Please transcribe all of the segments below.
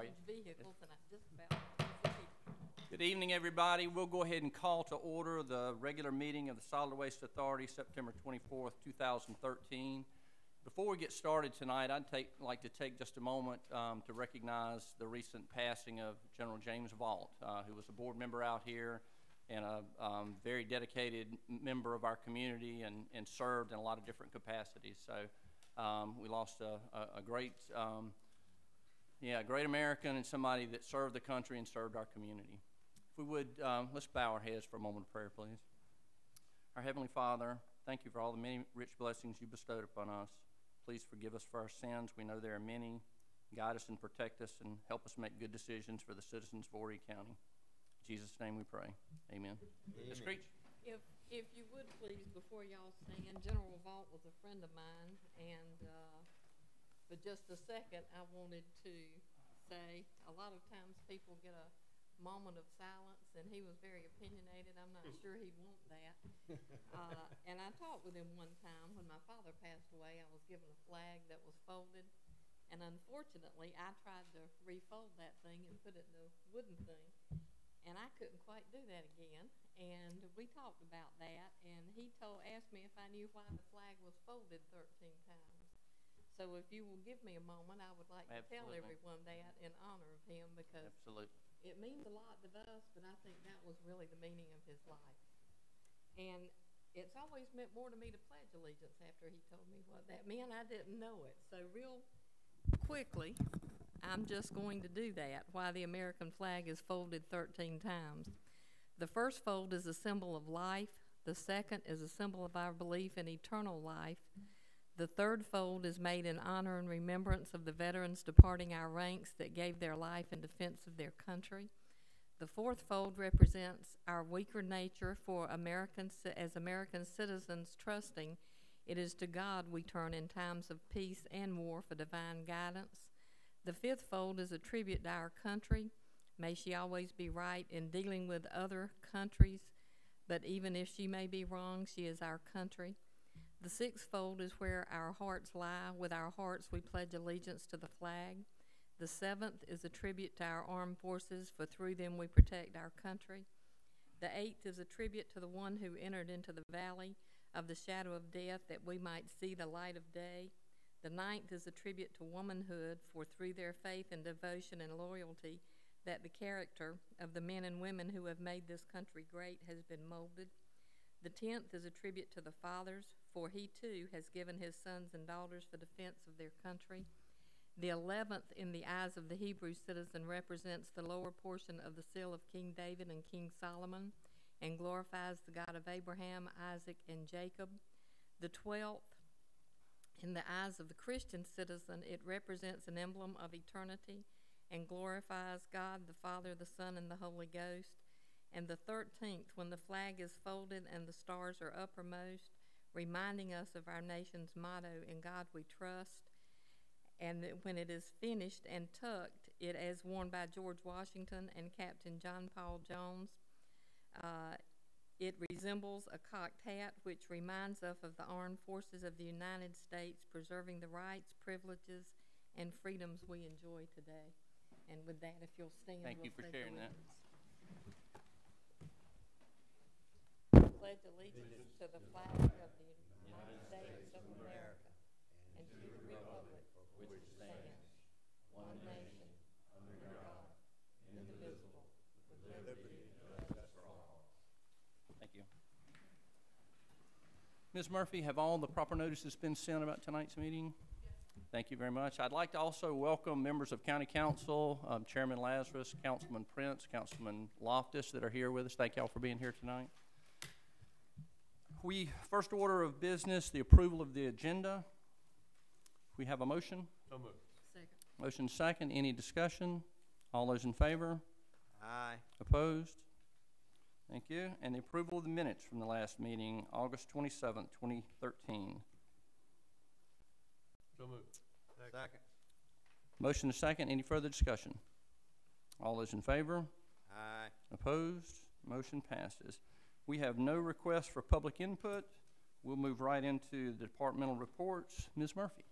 huge vehicles, and I just about Good evening, everybody. We'll go ahead and call to order the regular meeting of the Solid Waste Authority, September 24th, 2013. Before we get started tonight, I'd like to take just a moment to recognize the recent passing of General James Vaught, who was a board member out here and a very dedicated member of our community and served in a lot of different capacities. So we lost a great, great American and somebody that served the country and served our community. If we would, let's bow our heads for a moment of prayer, please. Our Heavenly Father, thank you for all the many rich blessings you bestowed upon us. Please forgive us for our sins. We know there are many. Guide us and protect us and help us make good decisions for the citizens of Horry County. In Jesus' name we pray. Amen. Ms. Creech. If you would please, before y'all stand, General Vaught was a friend of mine, and for just a second, I wanted to say a lot of times people get a moment of silence, and he was very opinionated. I'm not sure he'd want that. And I talked with him one time when my father passed away. I was given a flag that was folded, and unfortunately I tried to refold that thing and put it in a wooden thing, and I couldn't quite do that again. And we talked about that, and he asked me if I knew why the flag was folded 13 times. So if you will give me a moment, I would like to tell everyone that in honor of him, because it means a lot to us, but I think that was really the meaning of his life. And it's always meant more to me to pledge allegiance after he told me what that meant. I didn't know it. So real quickly, I'm just going to do that, why the American flag is folded 13 times. The first fold is a symbol of life. The second is a symbol of our belief in eternal life. The third fold is made in honor and remembrance of the veterans departing our ranks that gave their life in defense of their country. The fourth fold represents our weaker nature for as American citizens, trusting it is to God we turn in times of peace and war for divine guidance. The fifth fold is a tribute to our country. May she always be right in dealing with other countries, but even if she may be wrong, she is our country. The sixth fold is where our hearts lie. With our hearts we pledge allegiance to the flag. The seventh is a tribute to our armed forces, for through them we protect our country. The eighth is a tribute to the one who entered into the valley of the shadow of death that we might see the light of day. The ninth is a tribute to womanhood, for through their faith and devotion and loyalty that the character of the men and women who have made this country great has been molded. The 10th is a tribute to the fathers, for he too has given his sons and daughters for defense of their country. The 11th, in the eyes of the Hebrew citizen, represents the lower portion of the seal of King David and King Solomon and glorifies the God of Abraham, Isaac, and Jacob. The 12th, in the eyes of the Christian citizen, it represents an emblem of eternity and glorifies God, the Father, the Son, and the Holy Ghost. And the 13th, when the flag is folded and the stars are uppermost, reminding us of our nation's motto, "In God we trust." And that when it is finished and tucked, it as worn by George Washington and Captain John Paul Jones, it resembles a cocked hat, which reminds us of the armed forces of the United States preserving the rights, privileges, and freedoms we enjoy today. And with that, if you'll stand. Thank you for sharing that. Pledge allegiance to the flag of the United States of America and to the republic for which it stands, one nation, under God, indivisible, with liberty and justice for all. Thank you. Ms. Murphy, have all the proper notices been sent about tonight's meeting? Yes. Thank you very much. I'd like to also welcome members of County Council, Chairman Lazarus, Councilman Prince, Councilman Loftus that are here with us. Thank y'all for being here tonight. First order of business, the approval of the agenda. We have a motion. So moved. Second. Motion second. Any discussion? All those in favor? Aye. Opposed? Thank you. And the approval of the minutes from the last meeting, August 27th, 2013. So moved. Second. Motion is second. Any further discussion? All those in favor? Aye. Opposed? Motion passes. We have no requests for public input. We'll move right into the departmental reports. Ms. Murphy.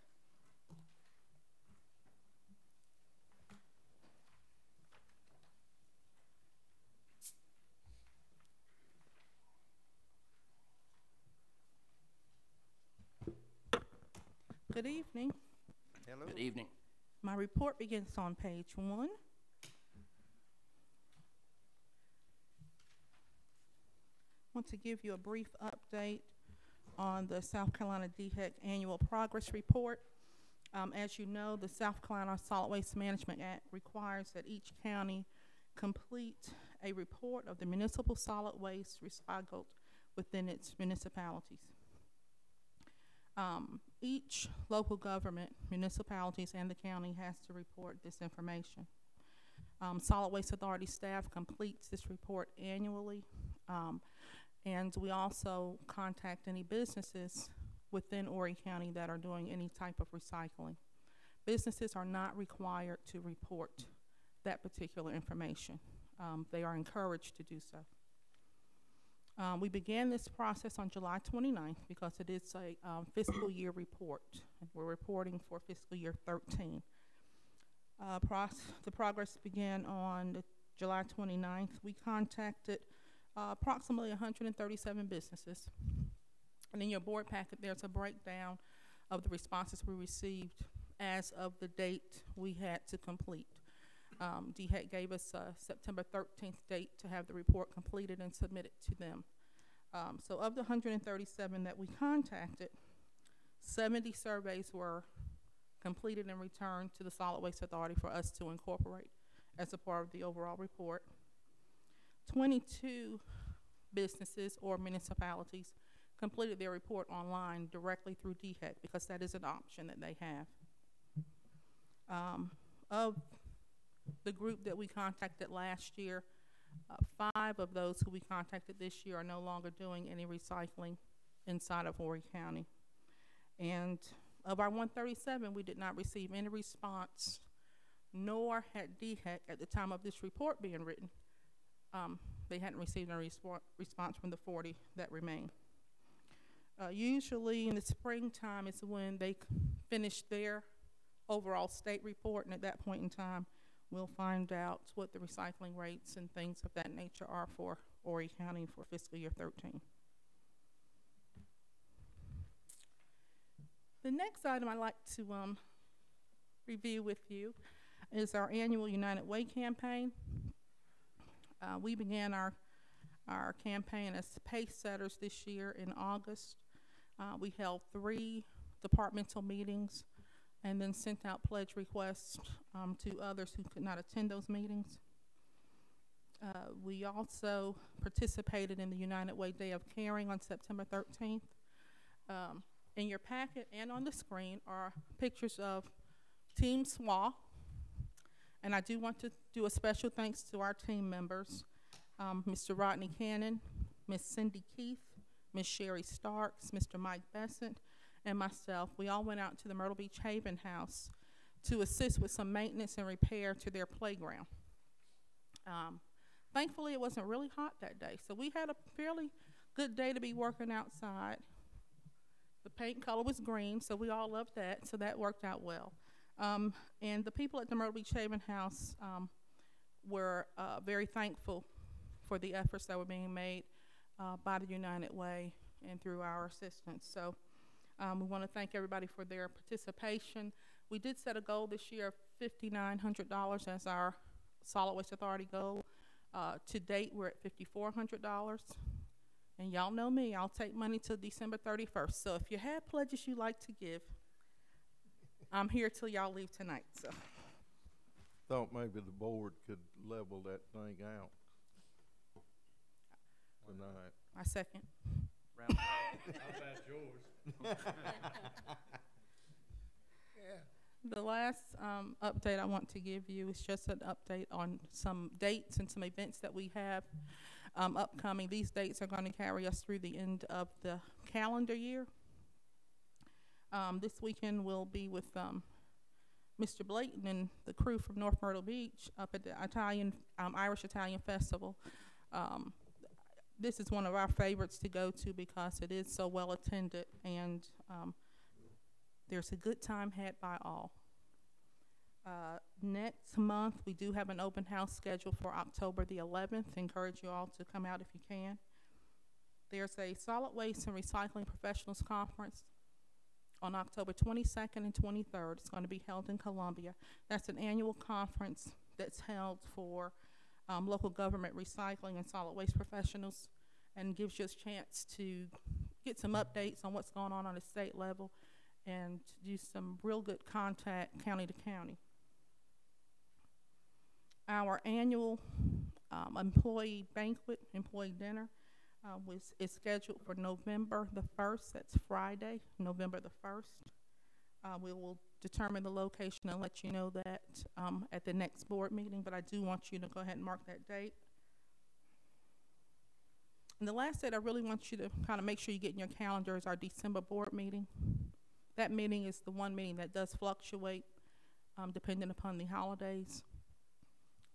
Good evening. Hello. Good evening. My report begins on page 1. I want to give you a brief update on the South Carolina DHEC Annual Progress Report. As you know, the South Carolina Solid Waste Management Act requires that each county complete a report of the municipal solid waste recycled within its municipalities. Each local government, municipalities, and the county has to report this information. Solid Waste Authority staff completes this report annually, and we also contact any businesses within Horry County that are doing any type of recycling. Businesses are not required to report that particular information. They are encouraged to do so. We began this process on July 29th because it is a fiscal year report. We're reporting for fiscal year 13. The progress began on July 29th. We contacted approximately 137 businesses. And in your board packet, there's a breakdown of the responses we received as of the date we had to complete. DHEC gave us a September 13th date to have the report completed and submitted to them. So of the 137 that we contacted, 70 surveys were completed and returned to the Solid Waste Authority for us to incorporate as a part of the overall report. 22 businesses or municipalities completed their report online directly through DHEC because that is an option that they have. Of the group that we contacted last year, 5 of those who we contacted this year are no longer doing any recycling inside of Horry County. And of our 137, we did not receive any response, nor had DHEC at the time of this report being written. They hadn't received any response from the 40 that remain. Usually in the springtime is when they finish their overall state report, and at that point in time, we'll find out what the recycling rates and things of that nature are for Horry County for fiscal year 13. The next item I'd like to review with you is our annual United Way campaign. We began our campaign as pace setters this year in August. We held 3 departmental meetings and then sent out pledge requests to others who could not attend those meetings. We also participated in the United Way Day of Caring on September 13th. In your packet and on the screen are pictures of Team SWA, and I do want to do a special thanks to our team members, Mr. Rodney Cannon, Miss Cindy Keith, Miss Sherry Starks, Mr. Mike Besant, and myself. We all went out to the Myrtle Beach Haven House to assist with some maintenance and repair to their playground. Thankfully, it wasn't really hot that day, so we had a fairly good day to be working outside. The paint color was green, so we all loved that, so that worked out well. And the people at the Myrtle Beach Haven House were very thankful for the efforts that were being made by the United Way and through our assistance. So we want to thank everybody for their participation. We did set a goal this year of $5,900 as our Solid Waste Authority goal. To date, we're at $5,400. And y'all know me, I'll take money till December 31st. So if you have pledges you'd like to give, I'm here till y'all leave tonight. So Thought maybe the board could level that thing out tonight. I second. Round How's that yours? The last update I want to give you is just an update on some dates and some events that we have upcoming. These dates are going to carry us through the end of the calendar year. This weekend we'll be with Mr. Blayton and the crew from North Myrtle Beach up at the Irish Italian Festival. This is one of our favorites to go to because it is so well attended, and there's a good time had by all. Next month, we do have an open house scheduled for October the 11th. Encourage you all to come out if you can. There's a Solid Waste and Recycling Professionals Conference on October 22nd and 23rd. It's going to be held in Columbia. That's an annual conference that's held for local government recycling and solid waste professionals, and gives you a chance to get some updates on what's going on the state level and do some real good contact county to county. Our annual employee banquet, employee dinner, is scheduled for November the 1st. That's Friday, November the 1st. We will determine the location and let you know that at the next board meeting, but I do want you to go ahead and mark that date. And the last date I really want you to kind of make sure you get in your calendar is our December board meeting. That meeting is the one meeting that does fluctuate depending upon the holidays.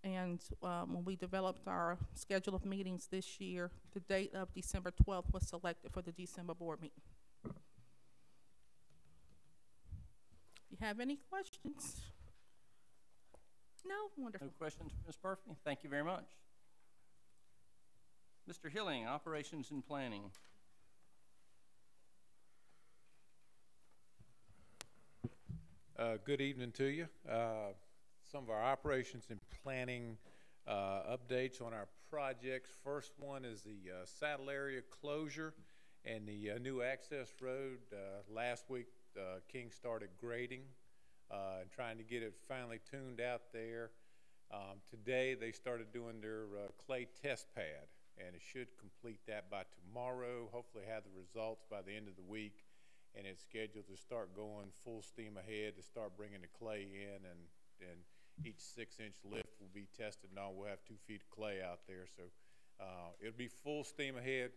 And when we developed our schedule of meetings this year, the date of December 12th was selected for the December board meeting. If you have any questions? No? Wonderful. No questions, Ms. Murphy? Thank you very much. Mr. Hilling, Operations and Planning. Good evening to you. Some of our operations and planning updates on our projects. First one is the saddle area closure and the new access road. Last week, King started grading and trying to get it finally tuned out there. Today, they started doing their clay test pad, and it should complete that by tomorrow. Hopefully have the results by the end of the week, and it's scheduled to start going full steam ahead to start bringing the clay in, and each 6-inch lift will be tested and all. We'll have 2 feet of clay out there, so it'll be full steam ahead.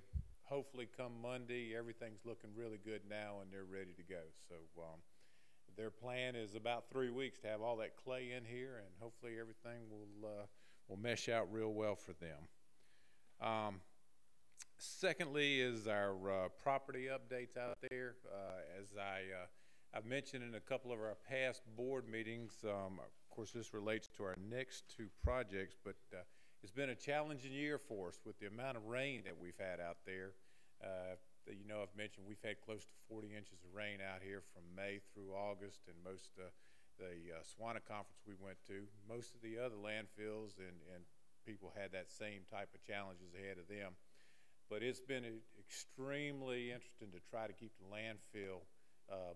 Hopefully come Monday, everything's looking really good now and they're ready to go. So their plan is about 3 weeks to have all that clay in here, and hopefully everything will mesh out real well for them. Secondly is our property updates out there. As I've mentioned in a couple of our past board meetings, of course this relates to our next 2 projects, but it's been a challenging year for us with the amount of rain that we've had out there. You know, I've mentioned we've had close to 40 inches of rain out here from May through August, and most the SWANA conference we went to, most of the other landfills and people had that same type of challenges ahead of them. But it's been extremely interesting to try to keep the landfill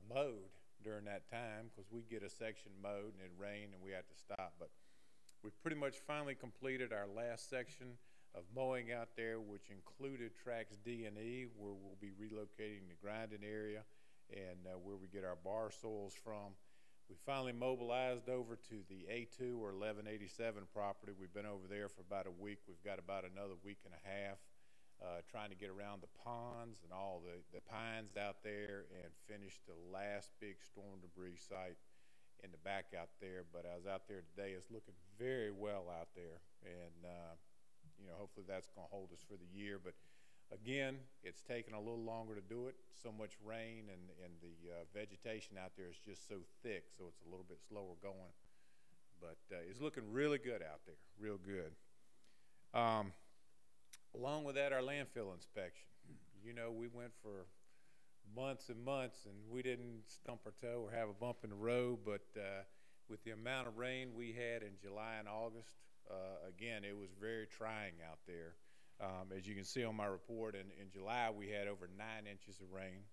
mowed during that time, because we get a section mowed and it rained and we had to stop. But we've pretty much finally completed our last section of mowing out there, which included tracks D and E, where we'll be relocating the grinding area and where we get our bar soils from. We finally mobilized over to the A2 or 1187 property. We've been over there for about a week. We've got about another week and a half trying to get around the ponds and all the pines out there and finish the last big storm debris site in the back out there. But I was out there today. It's looking very well out there, and you know, hopefully that's going to hold us for the year. But again, it's taken a little longer to do it. So much rain, and the vegetation out there is just so thick, so it's a little bit slower going. But it's looking really good out there, real good. Along with that, our landfill inspection. You know, we went for months and months, and we didn't stump our toe or have a bump in the road, but with the amount of rain we had in July and August, again, it was very trying out there. As you can see on my report, in July we had over 9 inches of rain,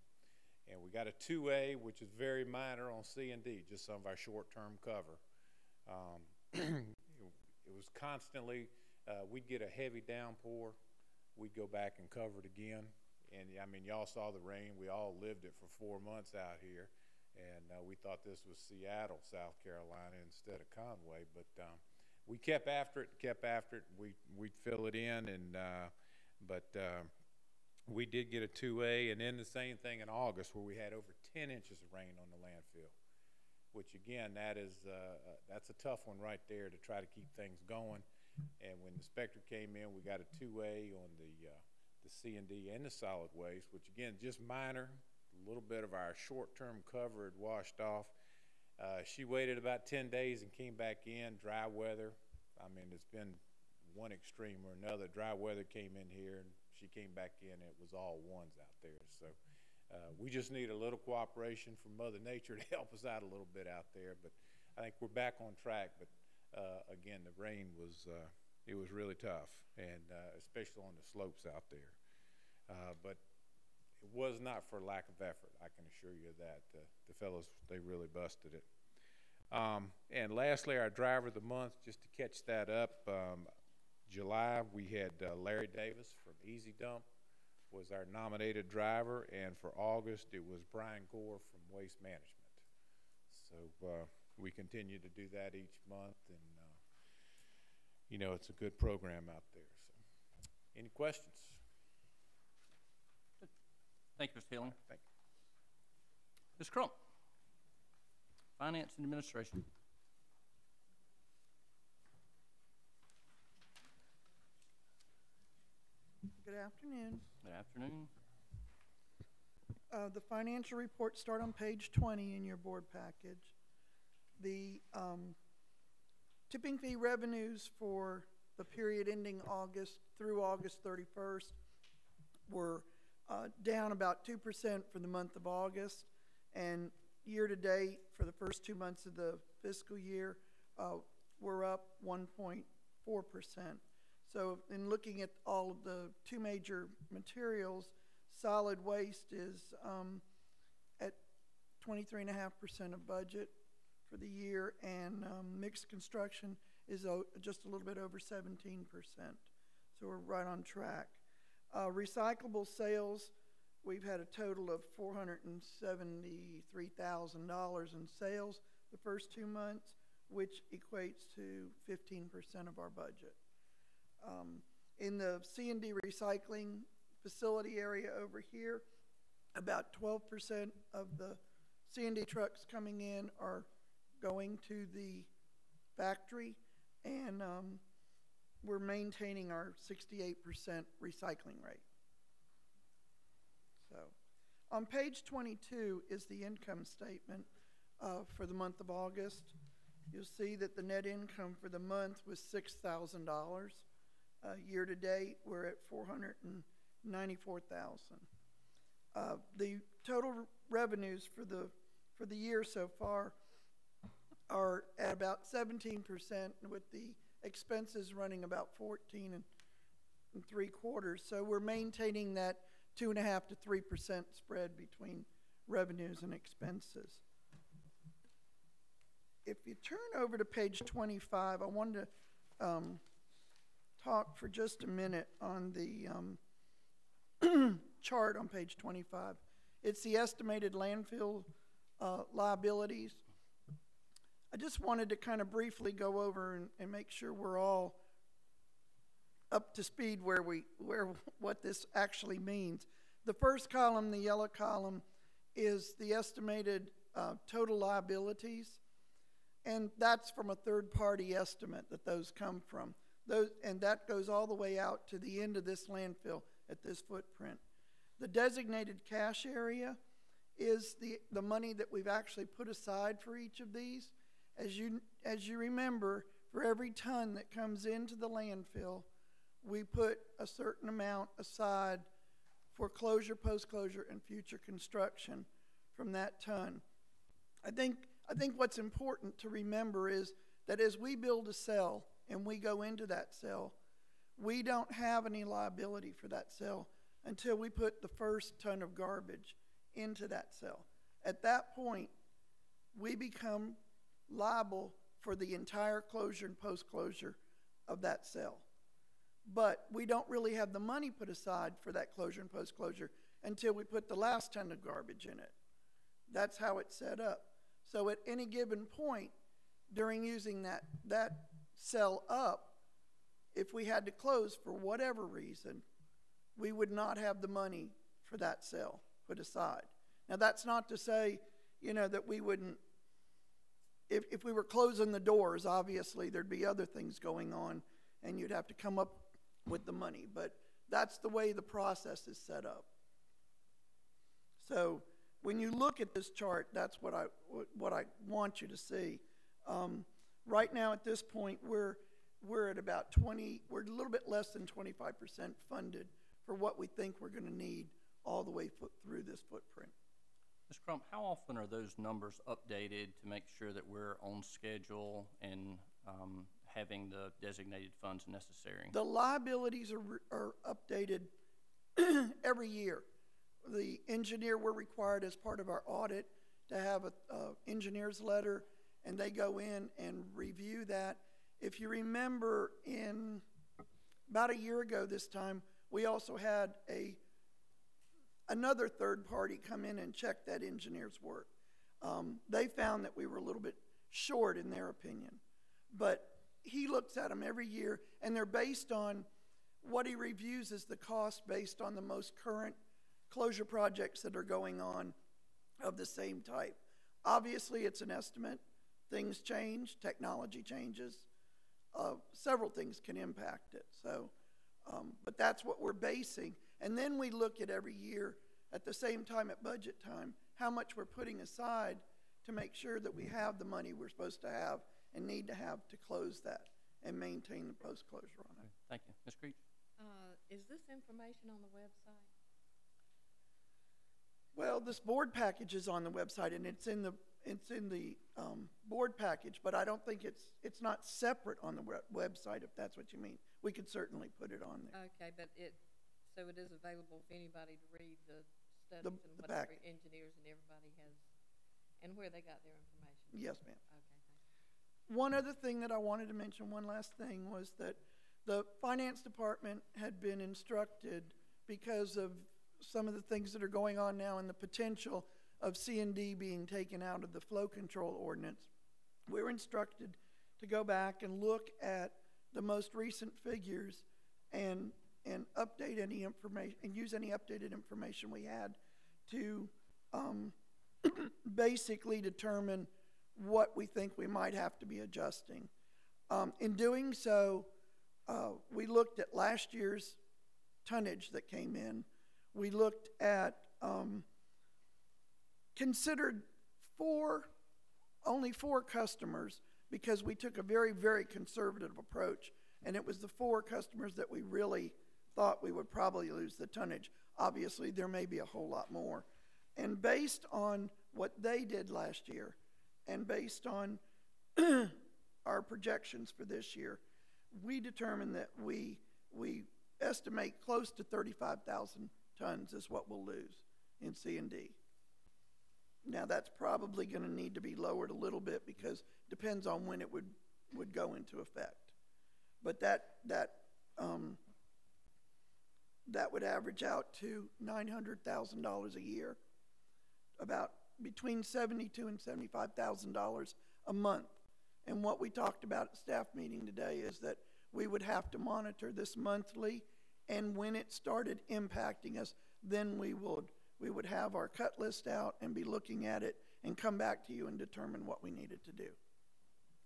and we got a 2A, which is very minor on C and D, just some of our short-term cover. It was constantly, we'd get a heavy downpour, we'd go back and cover it again, and I mean, y'all saw the rain. We all lived it for 4 months out here, and we thought this was Seattle, South Carolina, instead of Conway, but we kept after it. We'd fill it in, and but we did get a 2A, and then the same thing in August, where we had over 10 inches of rain on the landfill, which again, that's a tough one right there to try to keep things going. And when the inspector came in, we got a 2A on the C and D and the solid waste, which again, just minor. A little bit of our short-term cover had washed off. She waited about 10 days and came back in. Dry weather. I mean, it's been one extreme or another. Dry weather came in here, and she came back in. It was all ones out there. So We just need a little cooperation from Mother Nature to help us out a little bit out there, but I think we're back on track. But again, the rain was, it was really tough, and especially on the slopes out there. But it was not for lack of effort, I can assure you that. The fellows, they really busted it. And lastly, our driver of the month, just to catch that up, July, we had Larry Davis from Easy Dump was our nominated driver, and for August, it was Brian Gore from Waste Management. So we continue to do that each month, and you know, it's a good program out there. So, any questions? Thank you, Mr. Hilling. Thank you. Ms. Crump, Finance and Administration. Good afternoon. Good afternoon. The financial reports start on page 20 in your board package. The tipping fee revenues for the period ending August through August 31st were down about 2% for the month of August, and year to date for the first 2 months of the fiscal year, we're up 1.4%. So in looking at all of the two major materials, solid waste is at 23.5% of budget for the year, and mixed construction is just a little bit over 17%. So we're right on track. Recyclable sales, we've had a total of $473,000 in sales the first 2 months, which equates to 15% of our budget. In the C&D recycling facility area over here, about 12% of the C&D trucks coming in are going to the factory, and we're maintaining our 68% recycling rate. So on page 22 is the income statement for the month of August. You'll see that the net income for the month was $6,000. Year to date, we're at $494,000. The total revenues for the year so far are at about 17%, with the expenses running about 14 3/4. So we're maintaining that 2.5 to 3% spread between revenues and expenses. If you turn over to page 25, I wanted to talk for just a minute on the chart on page 25. It's the estimated landfill liabilities. I just wanted to kind of briefly go over and make sure we're all up to speed what this actually means. The first column, the yellow column, is the estimated total liabilities, and that's from a third-party estimate that those come from. And that goes all the way out to the end of this landfill at this footprint. The designated cash area is the money that we've actually put aside for each of these. As you remember, for every ton that comes into the landfill, we put a certain amount aside for closure, post-closure, and future construction from that ton. I think what's important to remember is that as we build a cell and we go into that cell, we don't have any liability for that cell until we put the first ton of garbage into that cell. At that point, we become liable for the entire closure and post-closure of that cell. But we don't really have the money put aside for that closure and post-closure until we put the last ton of garbage in it. That's how it's set up. So at any given point during using that cell up, if we had to close for whatever reason, we would not have the money for that cell put aside. Now that's not to say, that we wouldn't, if we were closing the doors, obviously there'd be other things going on and you'd have to come up with the money, but that's the way the process is set up. So when you look at this chart, that's what I want you to see. Right now at this point, we're at about we're a little bit less than 25% funded for what we think we're going to need all the way through this footprint. Ms. Crump, how often are those numbers updated to make sure that we're on schedule and having the designated funds necessary? The liabilities are updated every year. The engineer, we're required as part of our audit to have a engineer's letter, and they go in and review that. If you remember, in about a year ago this time, we also had another third party come in and check that engineer's work. They found that we were a little bit short in their opinion, but he looks at them every year, and they're based on what he reviews as the cost based on the most current closure projects that are going on of the same type. Obviously, it's an estimate. Things change, technology changes. Several things can impact it. So, but that's what we're basing. And then we look at every year at the same time at budget time, how much we're putting aside to make sure that we have the money we're supposed to have and need to have to close that and maintain the post-closure on it. Thank you. Ms. Creech? Is this information on the website? Well, this board package is on the website, and it's in the board package, but I don't think it's not separate on the website, if that's what you mean. We could certainly put it on there. Okay, but so it is available for anybody to read the studies and whatever package. Engineers and everybody has, and where they got their information? Yes, ma'am. Okay, thank you. One other thing that I wanted to mention, one last thing, was that the finance department had been instructed, because of some of the things that are going on now and the potential of C&D being taken out of the flow control ordinance, we're instructed to go back and look at the most recent figures and update any information and use any updated information we had to basically determine what we think we might have to be adjusting. In doing so, we looked at last year's tonnage that came in. We looked at, considered only four customers, because we took a very, very conservative approach, and it was the four customers that we really thought we would probably lose the tonnage. Obviously, there may be a whole lot more. And based on what they did last year, and based on our projections for this year, we determined that we estimate close to 35,000 tons is what we'll lose in C&D. Now, that's probably going to need to be lowered a little bit, because it depends on when it would go into effect. But that would average out to $900,000 a year, about between $72,000 and $75,000 a month. And what we talked about at staff meeting today is that we would have to monitor this monthly, and when it started impacting us, then we would have our cut list out and be looking at it and come back to you and determine what we needed to do.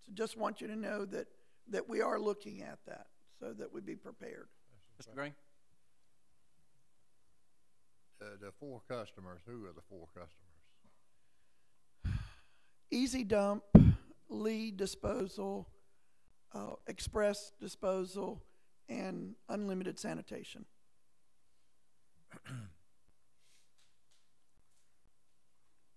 So just want you to know that we are looking at that, so that we be prepared. Mr. Gray? The four customers, who are the four customers? Easy Dump, Lee Disposal, Express Disposal, and Unlimited Sanitation.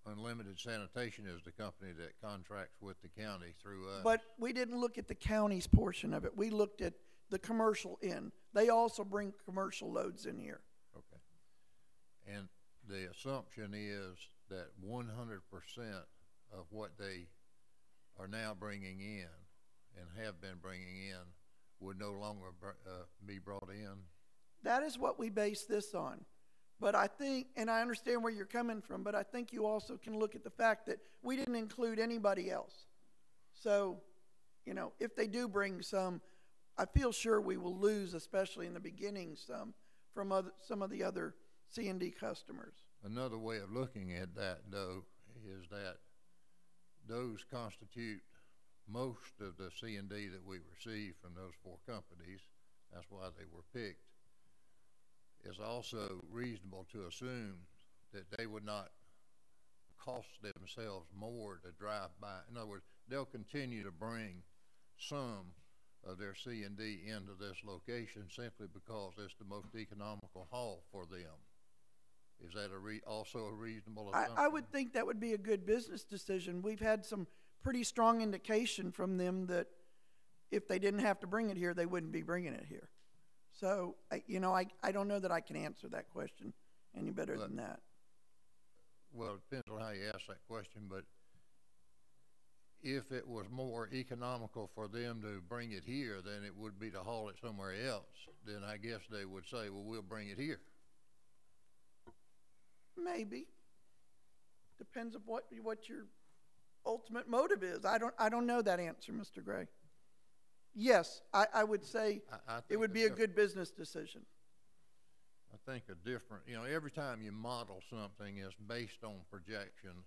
Unlimited Sanitation is the company that contracts with the county through us. But we didn't look at the county's portion of it. We looked at the commercial end. They also bring commercial loads in here. Okay. And the assumption is that 100% of what they are now bringing in and have been bringing in would no longer be brought in? That is what we base this on. But I think, and I understand where you're coming from, but I think you also can look at the fact that we didn't include anybody else. So, you know, if they do bring some, I feel sure we will lose, especially in the beginning, some from some of the other C&D customers. Another way of looking at that, though, is that those constitute most of the C&D that we receive from those four companies. That's why they were picked. It's also reasonable to assume that they would not cost themselves more to drive by. In other words, they'll continue to bring some of their C&D into this location simply because it's the most economical haul for them. Is that also a reasonable I assumption? would think that would be a good business decision. We've had some pretty strong indication from them that if they didn't have to bring it here, they wouldn't be bringing it here. So, I don't know that I can answer that question any better than that. Well, it depends on how you ask that question, but if it was more economical for them to bring it here than it would be to haul it somewhere else, then I guess they would say, well, we'll bring it here. Maybe. Depends on what your ultimate motive is. I don't know that answer, Mr. Gray. Yes, I would say I it think would be a good business decision. I think every time you model something, it's based on projections.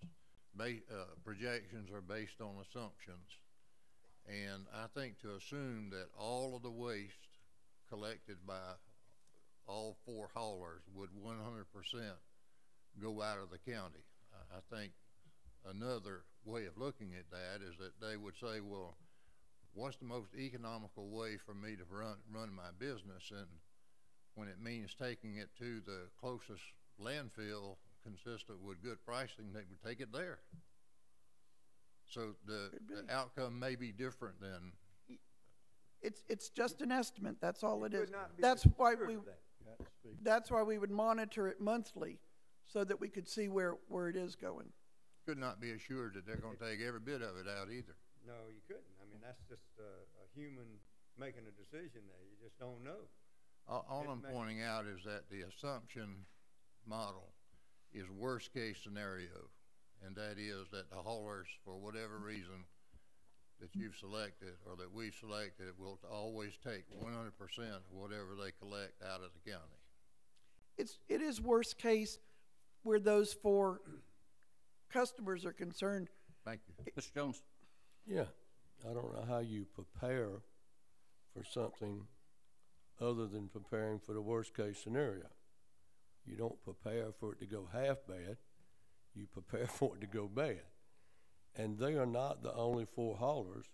Projections are based on assumptions. And I think to assume that all of the waste collected by all four haulers would 100% go out of the county. I think another way of looking at that is that they would say, well, what's the most economical way for me to run my business? And when it means taking it to the closest landfill consistent with good pricing, they would take it there. So the outcome may be different than. It's just an estimate. That's all it is. Could not be That's why assured that's why we would monitor it monthly, so that we could see where it is going. Could not be assured that they're going to take every bit of it out either. No, you couldn't. I mean, that's just a human making a decision there. You just don't know. All I'm pointing out is that the assumption model is worst case scenario, and that is that the haulers, for whatever reason that you've selected or that we've selected, will always take 100% of whatever they collect out of the county. It is worst case where those four customers are concerned. Thank you. Mr. Jones? Yeah, I don't know how you prepare for something other than preparing for the worst case scenario. You don't prepare for it to go half bad, you prepare for it to go bad. And they are not the only four haulers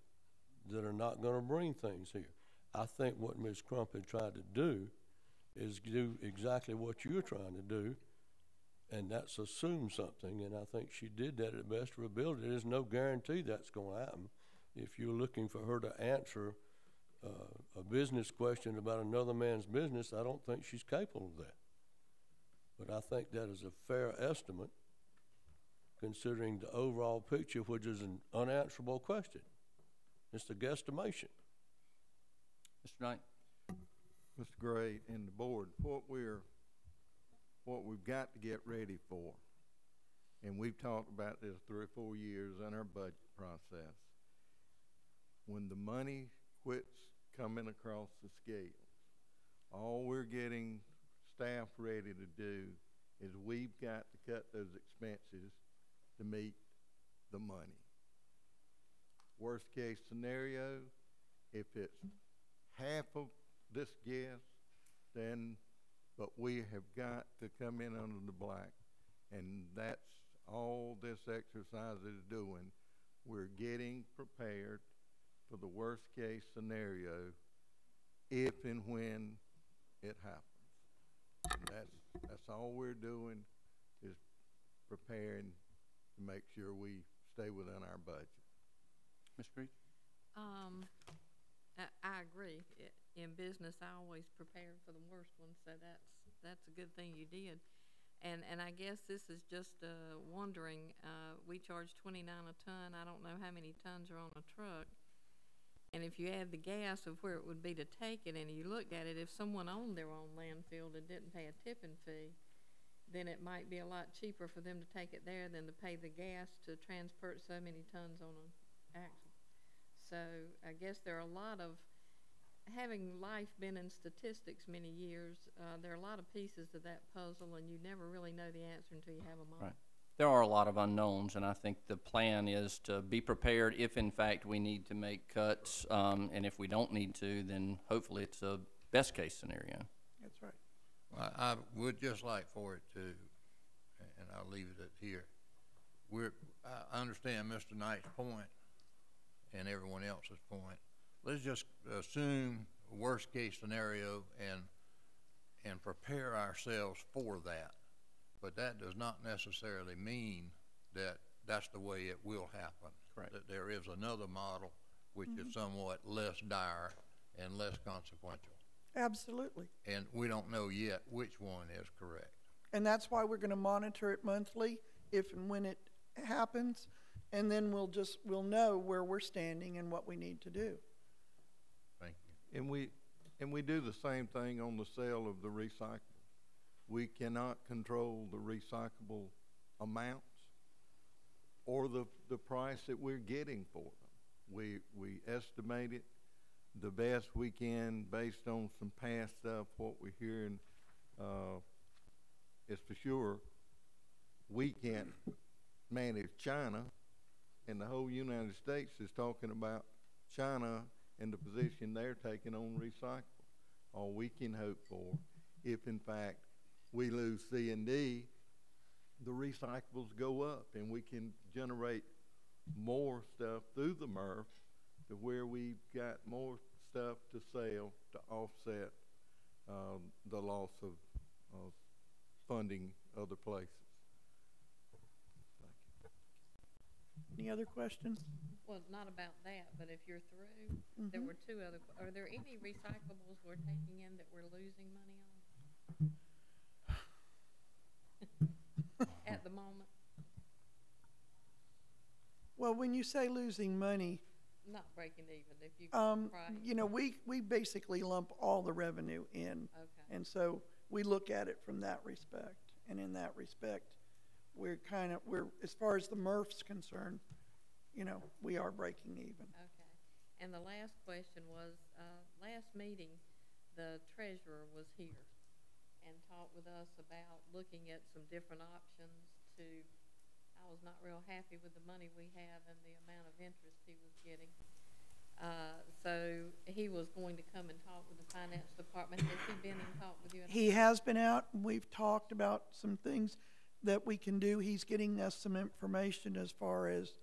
that are not going to bring things here. I think what Ms. Crumpet tried to do is do exactly what you're trying to do, and that's assume something, and I think she did that at the best of her ability. There's no guarantee that's going to happen. If you're looking for her to answer a business question about another man's business, I don't think she's capable of that. But I think that is a fair estimate, considering the overall picture, which is an unanswerable question. It's a guesstimation. Mr. Knight? Mr. Gray and the board, what we've got to get ready for, and we've talked about this 3 or 4 years in our budget process, when the money quits coming across the scales, all we're getting staff ready to do is we've got to cut those expenses to meet the money. Worst case scenario, if it's half of this guess, then, but we have got to come in under the black, and that's all this exercise is doing. We're getting prepared for the worst case scenario if and when it happens. And that's all we're doing, is preparing to make sure we stay within our budget. Ms. Creed? I agree. In business, I always prepare for the worst one, so that's a good thing you did. And I guess this is just wondering, we charge $29 a ton. I don't know how many tons are on a truck. And if you add the gas of where it would be to take it, and you looked at it, if someone owned their own landfill and didn't pay a tipping fee, then it might be a lot cheaper for them to take it there than to pay the gas to transport so many tons on an axle. So I guess there are a lot of, having life been in statistics many years, there are a lot of pieces to that puzzle, and you never really know the answer until you have them all. Right. There are a lot of unknowns, and I think the plan is to be prepared if, in fact, we need to make cuts, and if we don't need to, then hopefully it's a best-case scenario. That's right. Well, I would just like for it to, and I'll leave it at here. I understand Mr. Knight's point and everyone else's point. Let's just assume worst case scenario and prepare ourselves for that. but that does not necessarily mean that that's the way it will happen. Correct. That there is another model which is somewhat less dire and less consequential. Absolutely. And we don't know yet which one is correct. And that's why we're gonna monitor it monthly, if and when it happens, and then we'll know where we're standing and what we need to do. Thank you. And we do the same thing on the sale of the recyclables. We cannot control the recyclable amounts or the price that we're getting for them. We estimate it the best we can based on some past stuff, what we're hearing, is for sure we can't manage China, and the whole United States is talking about China and the position they're taking on recycling. All we can hope for, if in fact we lose C&D, the recyclables go up and we can generate more stuff through the MRF to where we've got more stuff to sell to offset the loss of funding other places. Any other questions? Well, not about that, but if you're through, there were two other, are there any recyclables we're taking in that we're losing money on? At the moment? Well, when you say losing money, Not breaking even, if you can price. you know, we basically lump all the revenue in. Okay. And so we look at it from that respect. And in that respect, we're as far as the MRF's concerned, you know, we are breaking even. Okay. And the last question was, last meeting, the treasurer was here and talked with us about looking at some different options to, I was not real happy with the money we have and the amount of interest he was getting. So he was going to come and talk with the finance department. Has he been and talked with you? He has been out. We've talked about some things that we can do. He's getting us some information as far as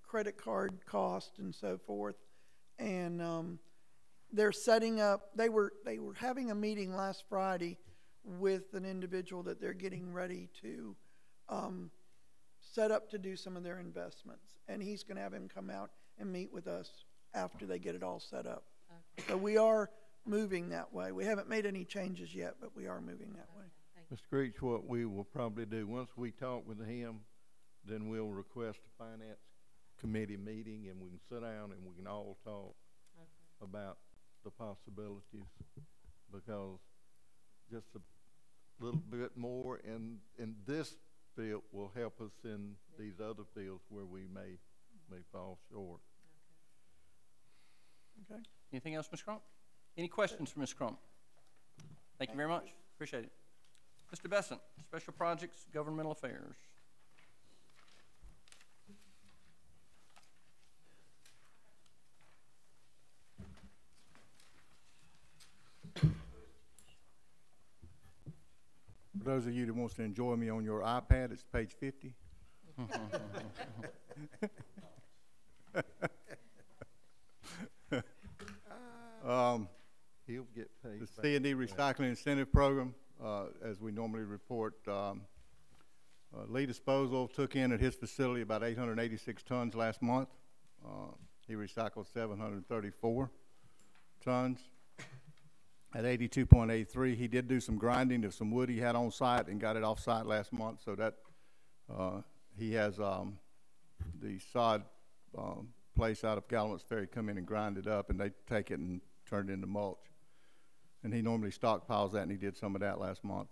credit card cost and so forth. And they're setting up, they were having a meeting last Friday with an individual that they're getting ready to set up to do some of their investments. And he's going to have him come out and meet with us after they get it all set up. Okay. So we are moving that way. We haven't made any changes yet, but we are moving that way. Thank you. Mr. Creech, what we will probably do, once we talk with him, then we'll request a finance committee meeting and we can sit down and we can all talk about the possibilities, because just a little bit more in this field will help us in these other fields where we may fall short. Okay. Anything else, Ms. Crump? Any questions for Ms. Crump? Thank you very much. Appreciate it. Mr. Besant, Special Projects, Governmental Affairs. For those of you that wants to enjoy me on your iPad, it's page 50. He'll get paid. The back. C&D Recycling Incentive Program, as we normally report, Lee Disposal took in at his facility about 886 tons last month. He recycled 734 tons. At 82.83, he did do some grinding of some wood he had on site and got it off site last month, so that he has the sod place out of Gallups Ferry come in and grind it up, and they take it and turn it into mulch. And he normally stockpiles that, and he did some of that last month.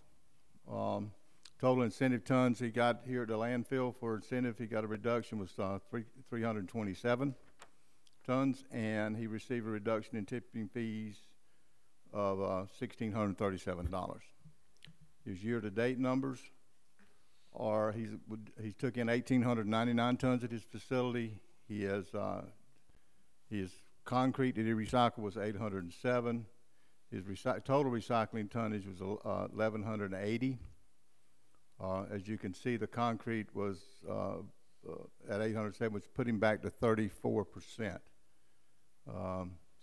Total incentive tons he got here at the landfill for incentive, he got a reduction was 327 tons, and he received a reduction in tipping fees of $1,637. His year-to-date numbers are he's took in 1,899 tons at his facility. He has his concrete that he recycled was 807. His total recycling tonnage was 1,180. As you can see, the concrete was at 807, which put him back to 34%.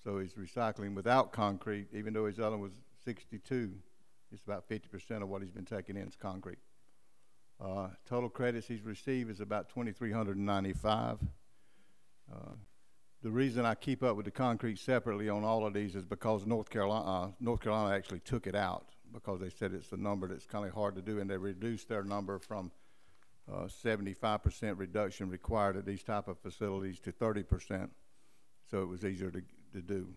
So he's recycling without concrete, even though his other was 62. It's about 50% of what he's been taking in is concrete. Total credits he's received is about 2,395. The reason I keep up with the concrete separately on all of these is because North Carolina actually took it out because they said it's a number that's kind of hard to do, and they reduced their number from 75% reduction required at these type of facilities to 30%. So it was easier to do.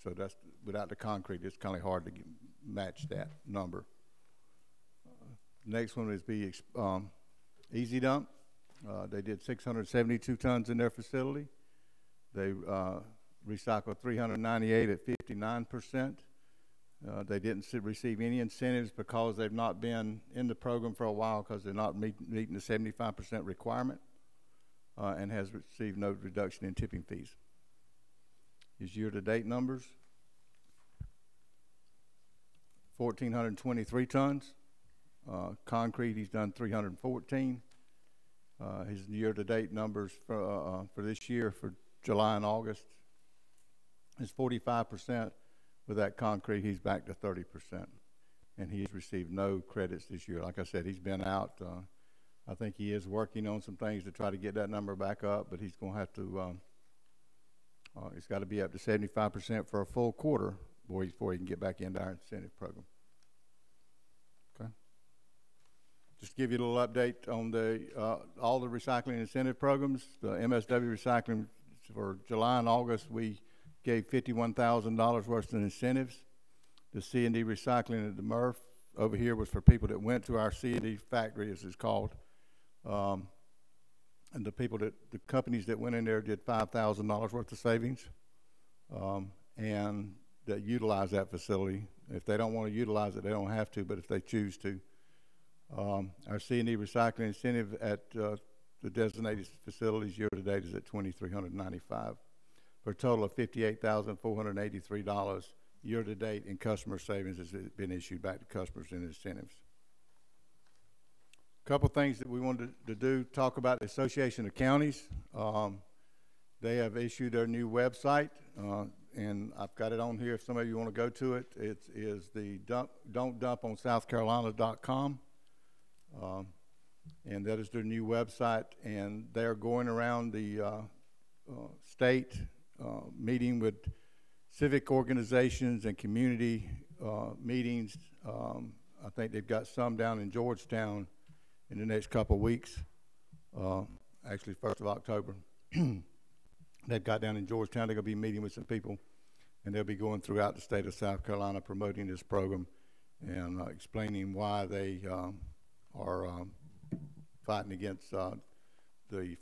So that's, without the concrete, it's kind of hard to match that number. Next one is Easy Dump. They did 672 tons in their facility. They recycled 398 at 59%. They didn't receive any incentives because they've not been in the program for a while because they're not meeting the 75% requirement, and has received no reduction in tipping fees. His year-to-date numbers: 1,423 tons. Concrete, he's done 314. His year-to-date numbers for this year, for July and August, is 45%. With that concrete, he's back to 30%. And he's received no credits this year. Like I said, he's been out. I think he is working on some things to try to get that number back up, but he's going to have to, it's got to be up to 75% for a full quarter before he can get back into our incentive program. Okay. Just to give you a little update on all the recycling incentive programs. The MSW recycling for July and August, we gave $51,000 worth of incentives. The C&D recycling at the MRF over here was for people that went to our C&D factory, as it's called. And the companies that went in there did $5,000 worth of savings, and that utilize that facility. If they don't want to utilize it, they don't have to, but if they choose to. Our C&D recycling incentive at the designated facilities year to date is at $2,395 for a total of $58,483 year to date in customer savings has been issued back to customers in incentives. A couple things that we wanted to do, talk about the Association of Counties. They have issued their new website, and I've got it on here if some of you want to go to it. It is the don'tdumponsouthcarolina.com. And that is their new website, and they're going around the state meeting with civic organizations and community meetings. I think they've got some down in Georgetown in the next couple of weeks, actually 1st of October. They've got down in Georgetown, they're going to be meeting with some people, and they'll be going throughout the state of South Carolina promoting this program and explaining why they are fighting against the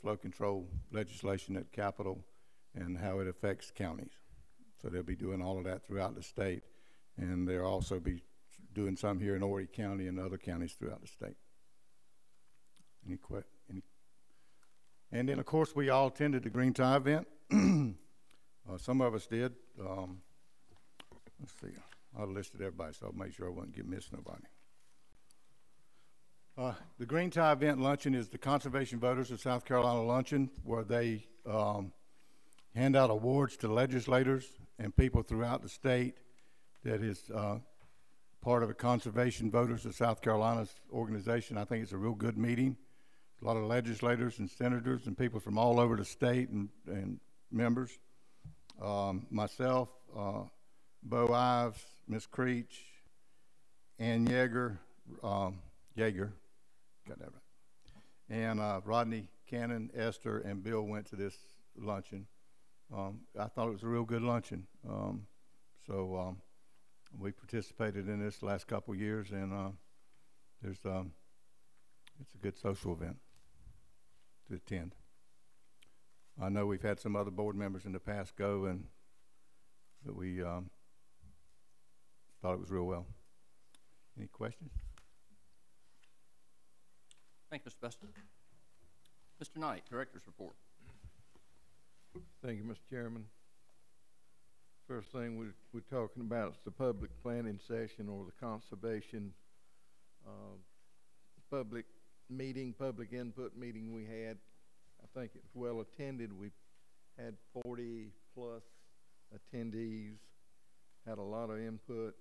flow control legislation at Capitol and how it affects counties. So they'll be doing all of that throughout the state, and they'll also be doing some here in Horry County and other counties throughout the state. And then, of course, we all attended the Green Tie event. Some of us did. Let's see. I listed everybody, so I'll make sure I wouldn't miss nobody. The Green Tie event luncheon is the Conservation Voters of South Carolina luncheon, where they hand out awards to legislators and people throughout the state that is part of the Conservation Voters of South Carolina's organization. I think it's a real good meeting. A lot of legislators and senators and people from all over the state and members. Myself, Bo Ives, Ms. Creech, Ann Yeager, got that right, and Rodney Cannon, Esther, and Bill went to this luncheon. I thought it was a real good luncheon. So we participated in this last couple of years, and it's a good social event to attend. I know we've had some other board members in the past go, but we thought it was real well. Any questions? Thank you, Mr. Bester. Mr. Knight, Director's Report. Thank you, Mr. Chairman. First thing we're talking about is the public planning session, or the conservation public meeting, public input meeting we had. I think it was well attended. We had 40 plus attendees, had a lot of input,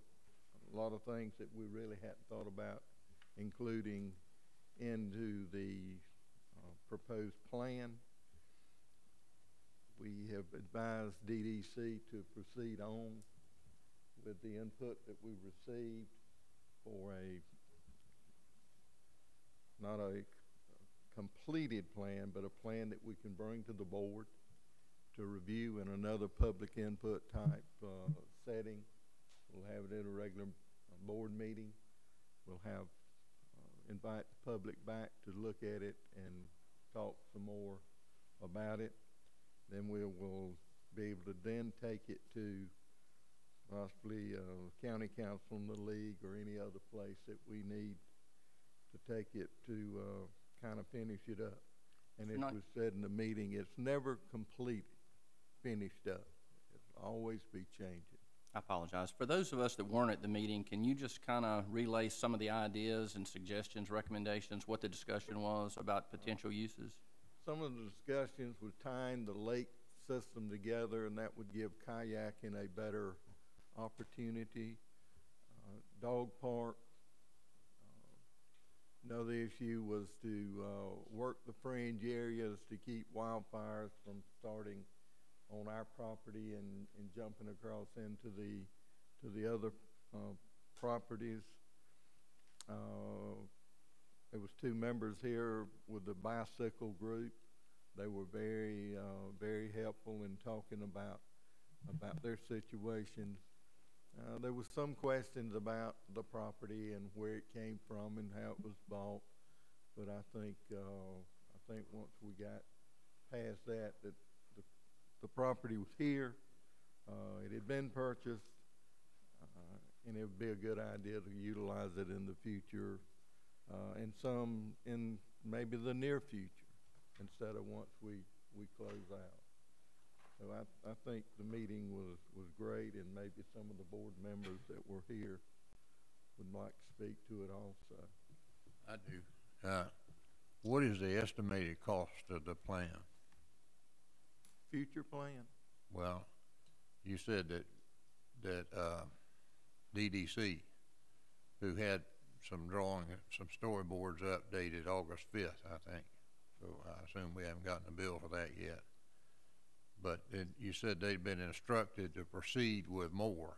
a lot of things that we really hadn't thought about, including into the proposed plan. We have advised DDC to proceed on with the input that we received for not a completed plan, but a plan that we can bring to the board to review in another public input type setting. We'll have it at a regular board meeting. We'll have invite the public back to look at it and talk some more about it. Then we will be able to then take it to possibly county council in the league or any other place that we need to take it to kind of finish it up. And as was said in the meeting, it's never completed, finished up. It'll always be changing. I apologize. For those of us that weren't at the meeting, can you just kind of relay some of the ideas and suggestions, recommendations, what the discussion was about potential uses? Some of the discussions was tying the lake system together, and that would give kayaking a better opportunity. Dog park. Another issue was to work the fringe areas to keep wildfires from starting on our property and jumping across into the other properties. There was two members here with the bicycle group. They were very helpful in talking about their situations. There was some questions about the property and where it came from and how it was bought, but I think once we got past that the property was here. It had been purchased, and it would be a good idea to utilize it in the future, and some in maybe the near future instead of once we close out. So I think the meeting was great, and maybe some of the board members that were here would like to speak to it also. I do. What is the estimated cost of the plan? Future plan? Well, you said that DDC, who had some storyboards updated August 5th, I think. So I assume we haven't gotten a bill for that yet. But you said they'd been instructed to proceed with more.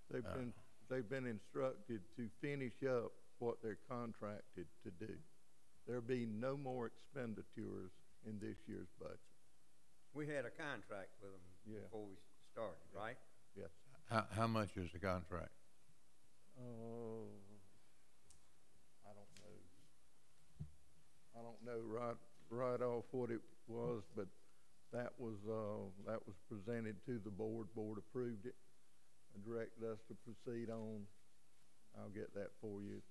They've been instructed to finish up what they're contracted to do. There'll be no more expenditures in this year's budget. We had a contract with them before we started, right? Yes. How much is the contract? Oh, I don't know right off what it was, but that was presented to the board. Board approved it and directed us to proceed on. I'll get that for you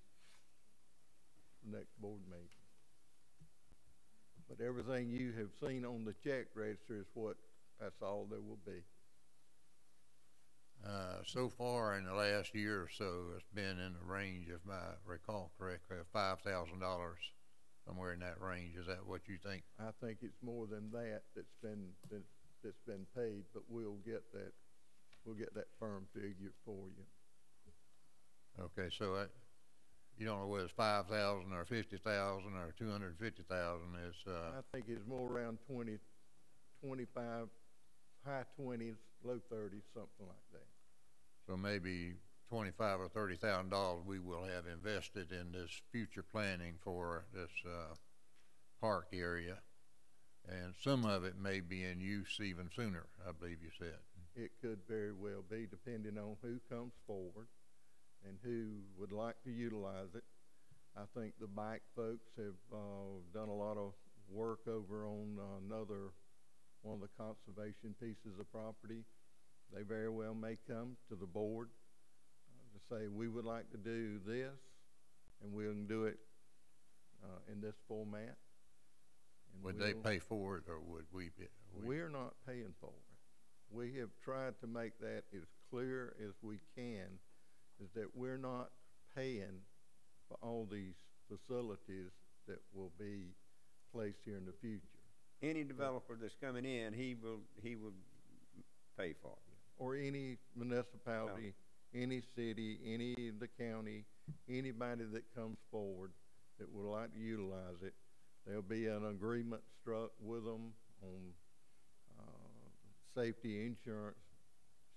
next board meeting. But everything you have seen on the check register is that's all there will be. So far in the last year or so, it's been in the range, if I recall correctly, of $5,000, somewhere in that range. Is that what you think? I think it's more than that's been paid, but we'll get that firm figure for you. Okay, so you don't know whether it's 5,000 or 50,000 or 250,000. I think it's more around 20, 25, high 20s, low 30s, something like that. So maybe $25,000 or $30,000 we will have invested in this future planning for this park area, and some of it may be in use even sooner, I believe you said. It could very well be, depending on who comes forward and who would like to utilize it. I think the bike folks have done a lot of work over on one of the conservation pieces of property. They very well may come to the board to say, we would like to do this, and we can do it in this format. And would they pay for it, or would we be? We're not paying for it. We have tried to make that as clear as we can, is that we're not paying for all these facilities that will be placed here in the future. Any developer that's coming in, he will pay for it. Or any municipality, any city, any the county, anybody that comes forward that would like to utilize it. There'll be an agreement struck with them on safety, insurance,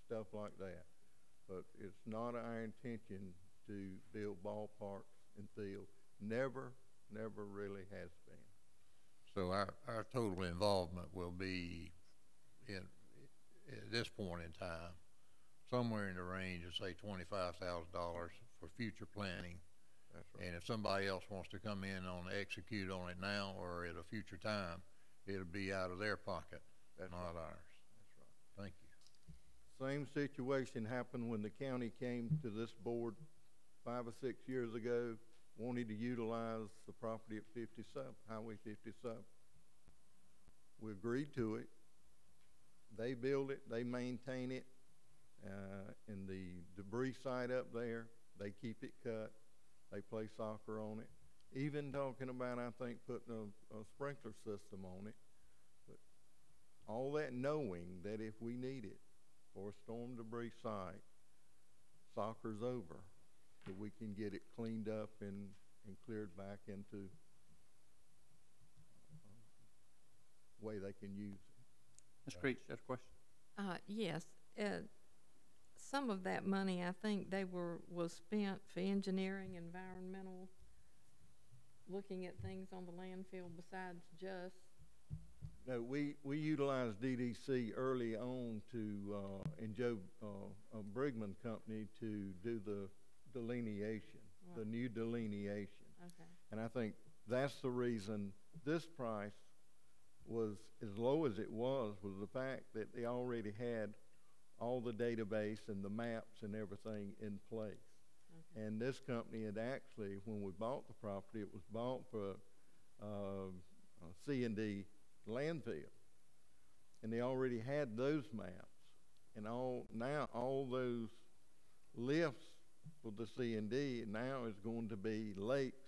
stuff like that. But it's not our intention to build ballparks and fields. Never really has been. So our total involvement will be at this point in time, somewhere in the range of, say, $25,000 for future planning. That's right. And if somebody else wants to come in on execute on it now or at a future time, it'll be out of their pocket, That's not right. ours. That's right. Thank you. Same situation happened when the county came to this board 5 or 6 years ago, wanted to utilize the property at 57, Highway 57. We agreed to it. They build it, they maintain it, and the debris site up there, they keep it cut. They play soccer on it. Even talking about, I think, putting a sprinkler system on it. But all that knowing that if we need it for a storm debris site, soccer's over, that we can get it cleaned up and cleared back into a way they can use it. Ms. Creech, you have a question? Yes. Some of that money, I think was spent for engineering, environmental, looking at things on the landfill besides just. No, we utilized DDC early on to, and Joe Brigman Company to do the delineation, Right. the new delineation. Okay. And I think that's the reason this price was as low as it was the fact that they already had all the database and the maps and everything in place. Okay. And this company had actually, when we bought the property, it was bought for C&D landfill. And they already had those maps. And now all those lifts for the C&D now is going to be lakes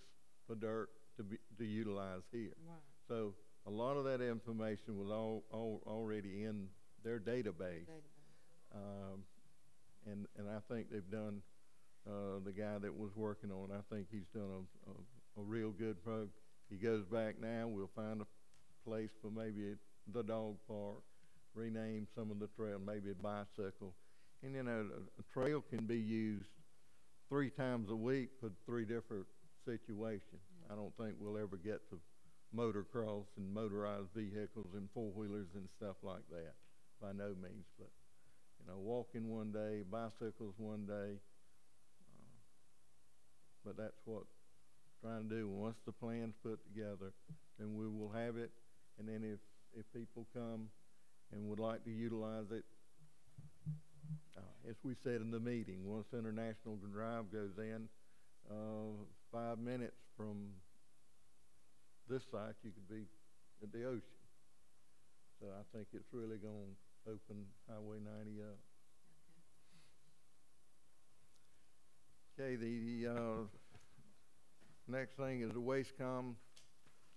for dirt to utilize here. Right. So a lot of that information was already in their database. And I think they've done, the guy that was working on it, I think he's done a real good program. He goes back now, we'll find a place for maybe the dog park, rename some of the trail, maybe a bicycle. And you know, a trail can be used 3 times a week for 3 different situations. I don't think we'll ever get to motocross and motorized vehicles and 4-wheelers and stuff like that, by no means. But you know, walking one day, bicycles one day. But that's what we're trying to do. Once the plan's put together, then we will have it. And then if people come and would like to utilize it, as we said in the meeting, once International Drive goes in, 5 minutes from this site, you could be at the ocean. So I think it's really going to open Highway 90 up. Okay, the next thing is the WasteCom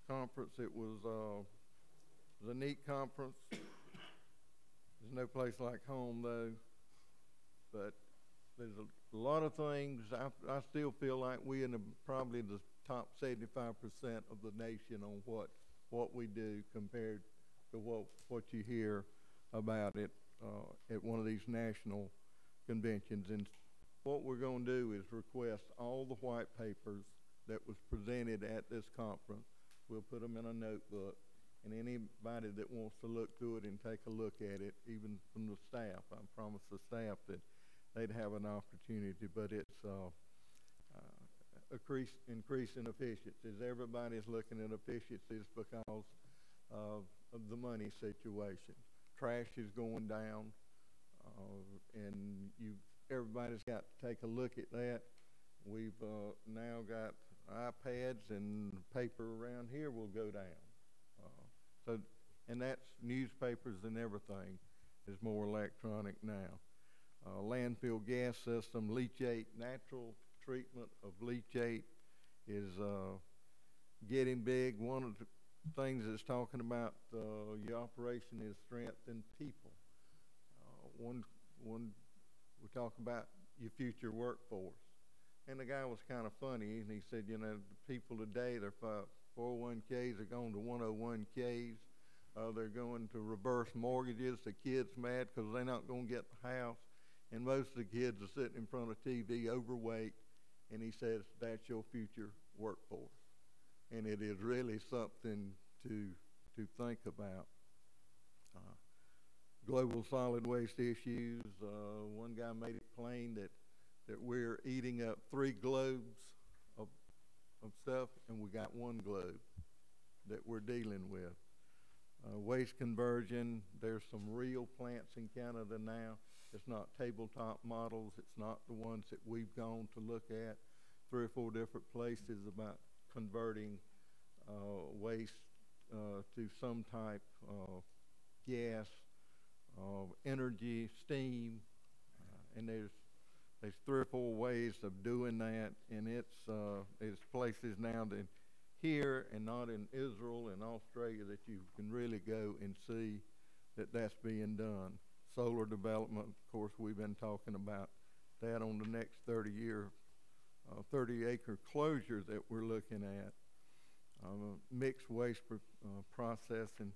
conference. It was a neat conference. There's no place like home, though. But there's a lot of things. I still feel like we in probably the top 75% of the nation on what we do compared to what you hear about it at one of these national conventions. And what we're going to do is request all the white papers that was presented at this conference. We'll put them in a notebook, and anybody that wants to look through it and take a look at it, even from the staff, I promise the staff that they'd have an opportunity. But it's increasing efficiencies. Everybody's looking at efficiencies because of the money situation. Trash is going down, and everybody's got to take a look at that. We've now got iPads, and paper around here will go down. And that's newspapers and everything is more electronic now. Landfill gas system, leachate, natural treatment of leachate is getting big. One of the things it's talking about your operation is strength in people. We talk about your future workforce. And the guy was kind of funny, and he said, you know, the people today, their 401ks are going to 101ks. They're going to reverse mortgages. The kids mad because they're not going to get the house. And most of the kids are sitting in front of TV overweight. And he says, that's your future workforce. And it is really something to think about. Global solid waste issues. One guy made it plain that we're eating up 3 globes of stuff, and we got 1 globe that we're dealing with. Waste conversion, there's some real plants in Canada now. It's not tabletop models. It's not the ones that we've gone to look at. 3 or 4 different places about converting waste to some type of gas, energy, steam, and there's 3 or 4 ways of doing that, and it's places now that here and not in Israel and Australia that you can really go and see that that's being done. Solar development, of course, we've been talking about that on the next 30-acre closure that we're looking at. Mixed waste processing,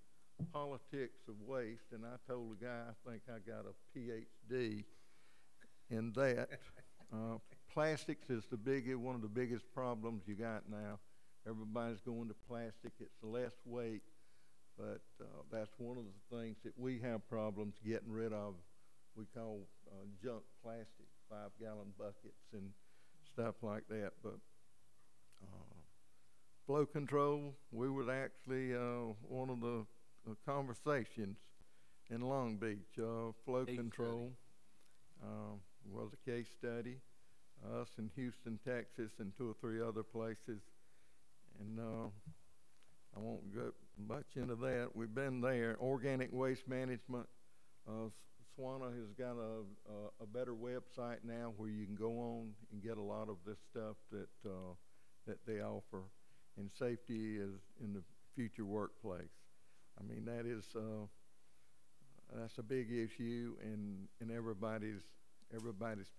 politics of waste, and I told the guy I think I got a PhD in that. Plastics is one of the biggest problems you got now. Everybody's going to plastic. It's less weight, but that's one of the things that we have problems getting rid of. We call junk plastic, 5-gallon buckets and stuff like that. But flow control, we was actually one of the conversations in Long Beach. Flow control was a case study. Us in Houston, Texas, and 2 or 3 other places. And I won't go much into that. We've been there. Organic waste management. SWANA has got a better website now where you can go on and get a lot of this stuff that they offer. And safety is in the future workplace. I mean, that's a big issue, and everybody's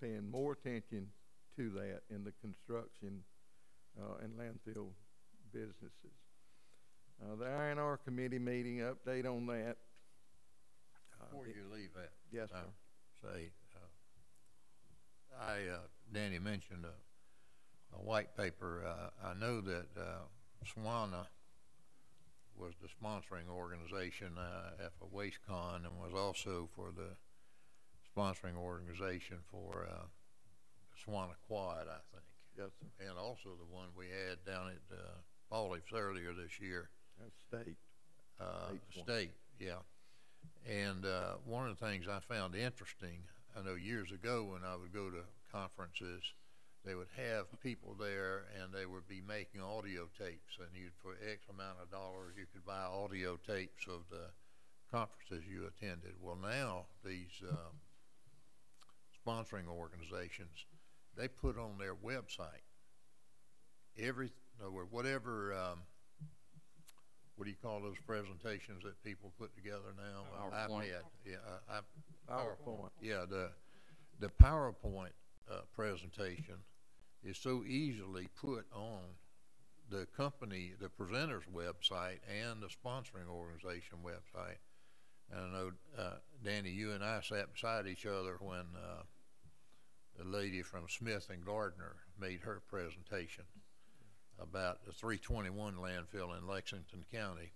paying more attention to that in the construction and landfill businesses. The I&R committee meeting, update on that. Before you leave that, yes, sir. Say, Danny mentioned a white paper. I know that SWANA was the sponsoring organization for WasteCon, and was also for the sponsoring organization for SWANA Quad, I think. Yes, sir. And also the one we had down at Fall Leafs earlier this year. That's state. State, yeah. And one of the things I found interesting, I know years ago when I would go to conferences, they would have people there and they would be making audio tapes, and for X amount of dollars you could buy audio tapes of the conferences you attended. Well, now these sponsoring organizations, they put on their website whatever what do you call those presentations that people put together now? PowerPoint. iPad. Yeah, PowerPoint. Yeah, the PowerPoint presentation is so easily put on the presenter's website and the sponsoring organization website. And I know, Danny, you and I sat beside each other when the lady from Smith and Gardner made her presentation about the 321 landfill in Lexington County.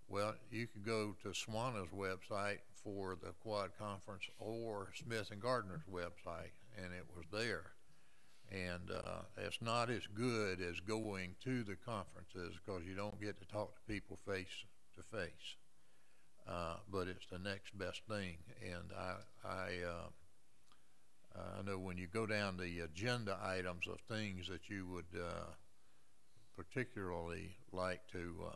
Well, you could go to SWANA's website for the Quad Conference or Smith and Gardner's website, and it was there. And it's not as good as going to the conferences because you don't get to talk to people face to face. But it's the next best thing. And I know when you go down the agenda items of things that you would particularly like to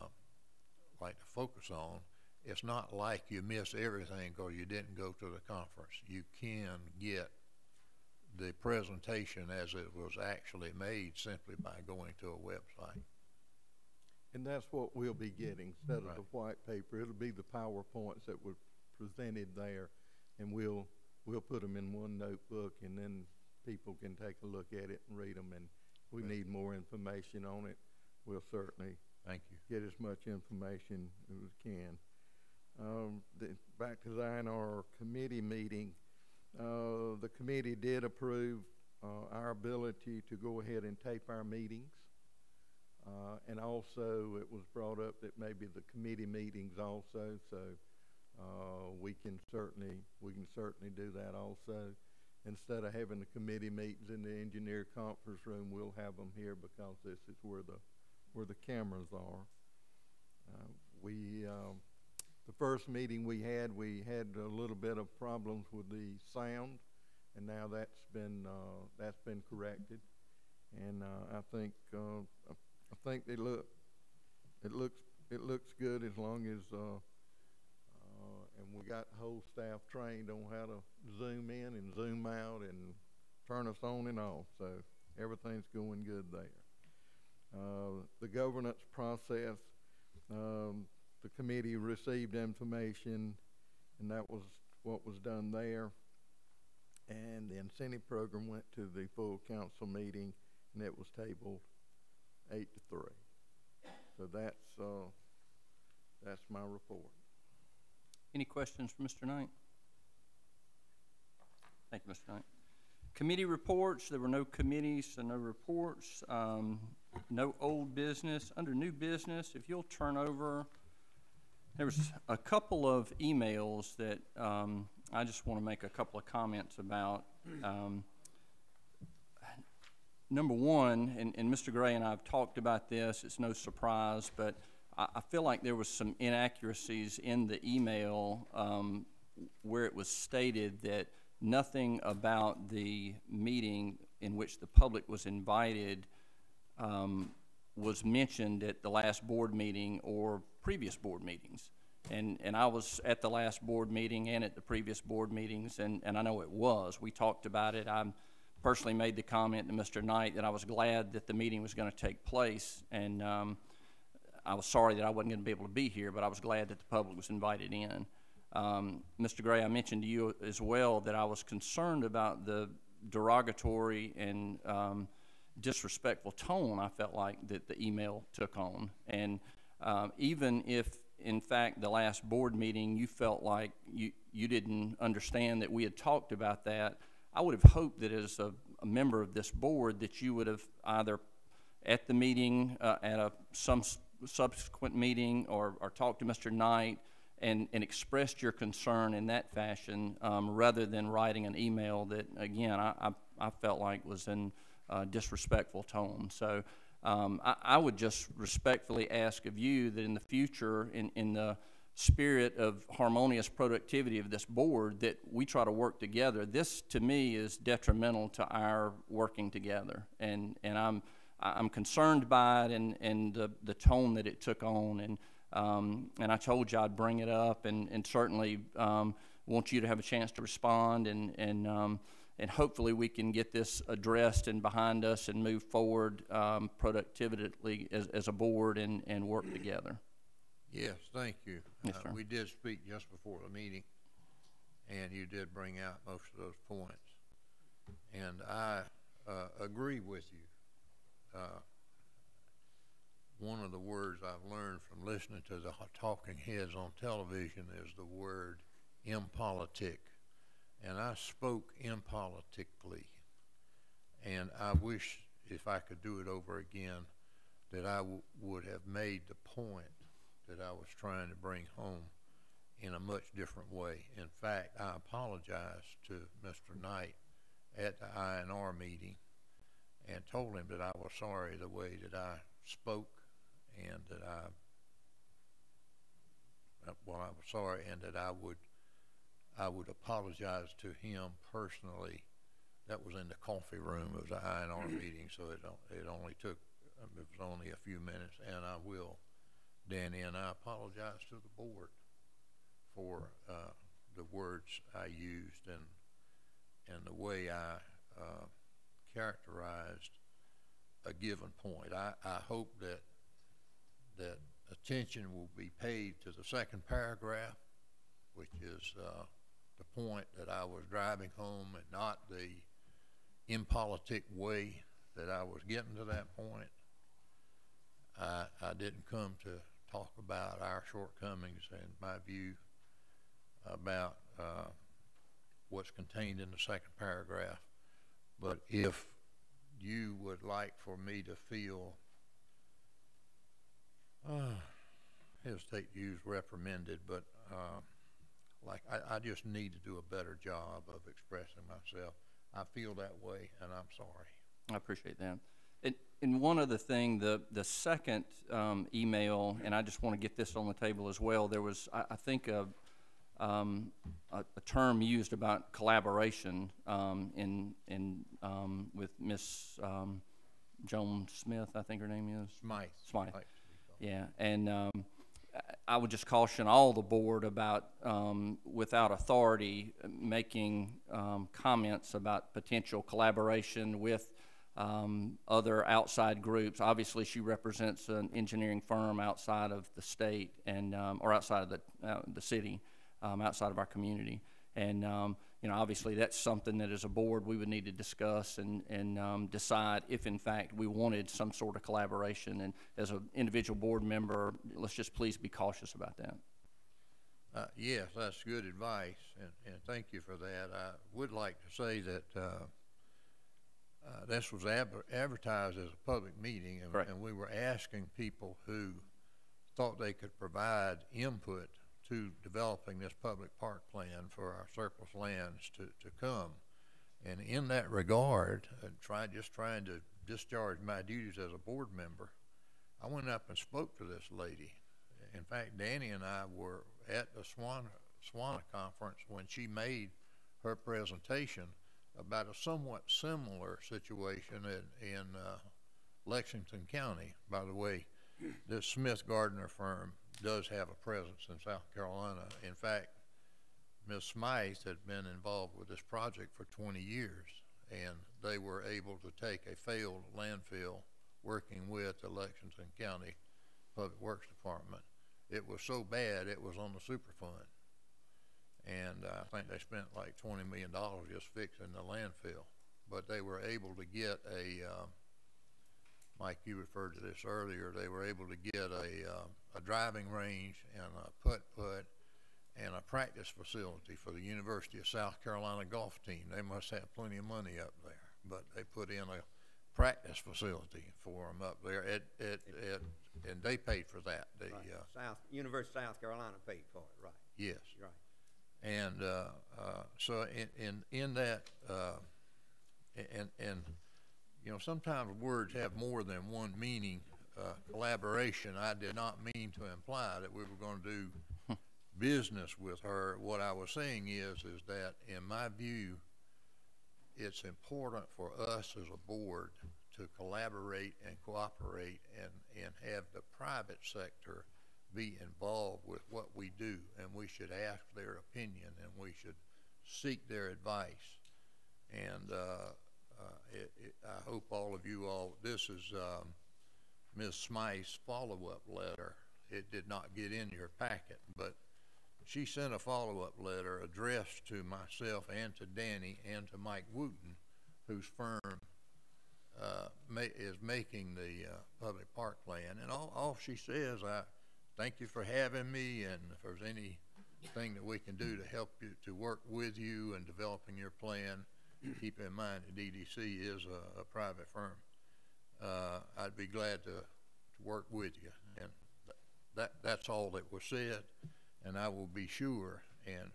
focus on, it's not like you miss everything because you didn't go to the conference. You can get the presentation as it was actually made simply by going to a website. And that's what we'll be getting instead of the white paper. It'll be the PowerPoints that were presented there, and we'll put them in one notebook, and then people can take a look at it and read them, and if we need more information on it, we'll certainly Thank you. get as much information as we can. Back to the INR committee meeting, the committee did approve our ability to go ahead and tape our meetings. And also, it was brought up that maybe the committee meetings also, so we can certainly do that also. Instead of having the committee meetings in the engineer conference room, we'll have them here because this is where the cameras are. The first meeting we had a little bit of problems with the sound, and now that's been corrected. And I think it looks good as long as and we got the whole staff trained on how to zoom in and zoom out and turn us on and off. So everything's going good there. The governance process, the committee received information, and that was what was done there. And the incentive program went to the full council meeting, and it was tabled 8-3. So that's my report. Any questions for Mr. Knight? Thank you, Mr. Knight. Committee reports. There were no committees, so no reports. No old business. Under new business, if you'll turn over, there was a couple of emails that I just want to make a couple of comments about. Number one, and Mr. Gray and I have talked about this, it's no surprise, but I feel like there was some inaccuracies in the email where it was stated that nothing about the meeting in which the public was invited was mentioned at the last board meeting or previous board meetings. And I was at the last board meeting and at the previous board meetings, and I know it was. We talked about it. I personally made the comment to Mr. Knight that I was glad that the meeting was going to take place, and I was sorry that I wasn't going to be able to be here, but I was glad that the public was invited in. Mr. Gray, I mentioned to you as well that I was concerned about the derogatory and disrespectful tone I felt like that the email took on. And even if, in fact, the last board meeting you felt like you didn't understand that we had talked about that, I would have hoped that as a member of this board that you would have either at the meeting, at some subsequent meeting, or talked to Mr. Knight and expressed your concern in that fashion, rather than writing an email that, again, I felt like was in disrespectful tone. So I would just respectfully ask of you that in the future, in the spirit of harmonious productivity of this board, that we try to work together. This, to me, is detrimental to our working together, and I'm concerned by it and the tone that it took on, and I told you I'd bring it up, and certainly want you to have a chance to respond, and hopefully we can get this addressed and behind us and move forward productively as a board and work together. Yes, thank you. Yes, sir. We did speak just before the meeting, and you did bring out most of those points. And I agree with you. One of the words I've learned from listening to the talking heads on television is the word impolitic. And I spoke impolitically. And I wish, if I could do it over again, that I would have made the point that I was trying to bring home in a much different way. In fact, I apologized to Mr. Knight at the INR meeting and told him that I was sorry the way that I spoke, and that I was sorry, and that I would apologize to him personally. That was in the coffee room of the INR meeting, so it only took, it was only a few minutes, and I will, Danny, and I apologize to the board for the words I used and the way I characterized a given point. I hope that attention will be paid to the second paragraph, which is the point that I was driving home, and not the impolitic way that I was getting to that point. I didn't come to talk about our shortcomings and my view about what's contained in the second paragraph. But if you would like for me to feel, hesitate to use reprimanded, but like I just need to do a better job of expressing myself. I feel that way, and I'm sorry. I appreciate that. And one other thing, the second email, and I just want to get this on the table as well, there was, I think, a term used about collaboration with Miss Joan Smith, I think her name is. Smythe. Yeah, and I would just caution all the board about, without authority, making comments about potential collaboration with other outside groups. Obviously, she represents an engineering firm outside of the state and or outside of the city, outside of our community. And you know, obviously, that's something that as a board we would need to discuss and decide if, in fact, we wanted some sort of collaboration. And as an individual board member, let's just please be cautious about that. Yes, that's good advice, and thank you for that. I would like to say that this was advertised as a public meeting, and we were asking people who thought they could provide input to developing this public park plan for our surplus lands to come. And in that regard, just trying to discharge my duties as a board member, I went up and spoke to this lady. In fact, Danny and I were at the SWANA conference when she made her presentation about a somewhat similar situation in Lexington County. By the way, this Smith Gardner firm does have a presence in South Carolina. In fact, Ms. Smythe had been involved with this project for 20 years, and they were able to take a failed landfill working with the Lexington County Public Works Department. It was so bad, it was on the Superfund. And I think they spent like $20 million just fixing the landfill. But they were able to get Mike, you referred to this earlier, they were able to get a driving range and a putt-putt and a practice facility for the University of South Carolina golf team. They must have plenty of money up there, but they put in a practice facility for them up there, and they paid for that. University of South Carolina paid for it, right? Yes. Right. And so in that, and you know, sometimes words have more than one meaning. Collaboration, I did not mean to imply that we were going to do business with her. What I was saying is that in my view, it's important for us as a board to collaborate and cooperate and have the private sector be involved with what we do, and we should ask their opinion and we should seek their advice. And I hope all of you this is Ms. Smythe's follow-up letter. It did not get in your packet, but she sent a follow-up letter addressed to myself and to Danny and to Mike Wooten, whose firm is making the public park plan. And all she says, I thank you for having me, and if there's anything that we can do to help you, to work with you in developing your plan, keep in mind that DDC is a private firm. I'd be glad to work with you, and that's all that was said. And I will be sure and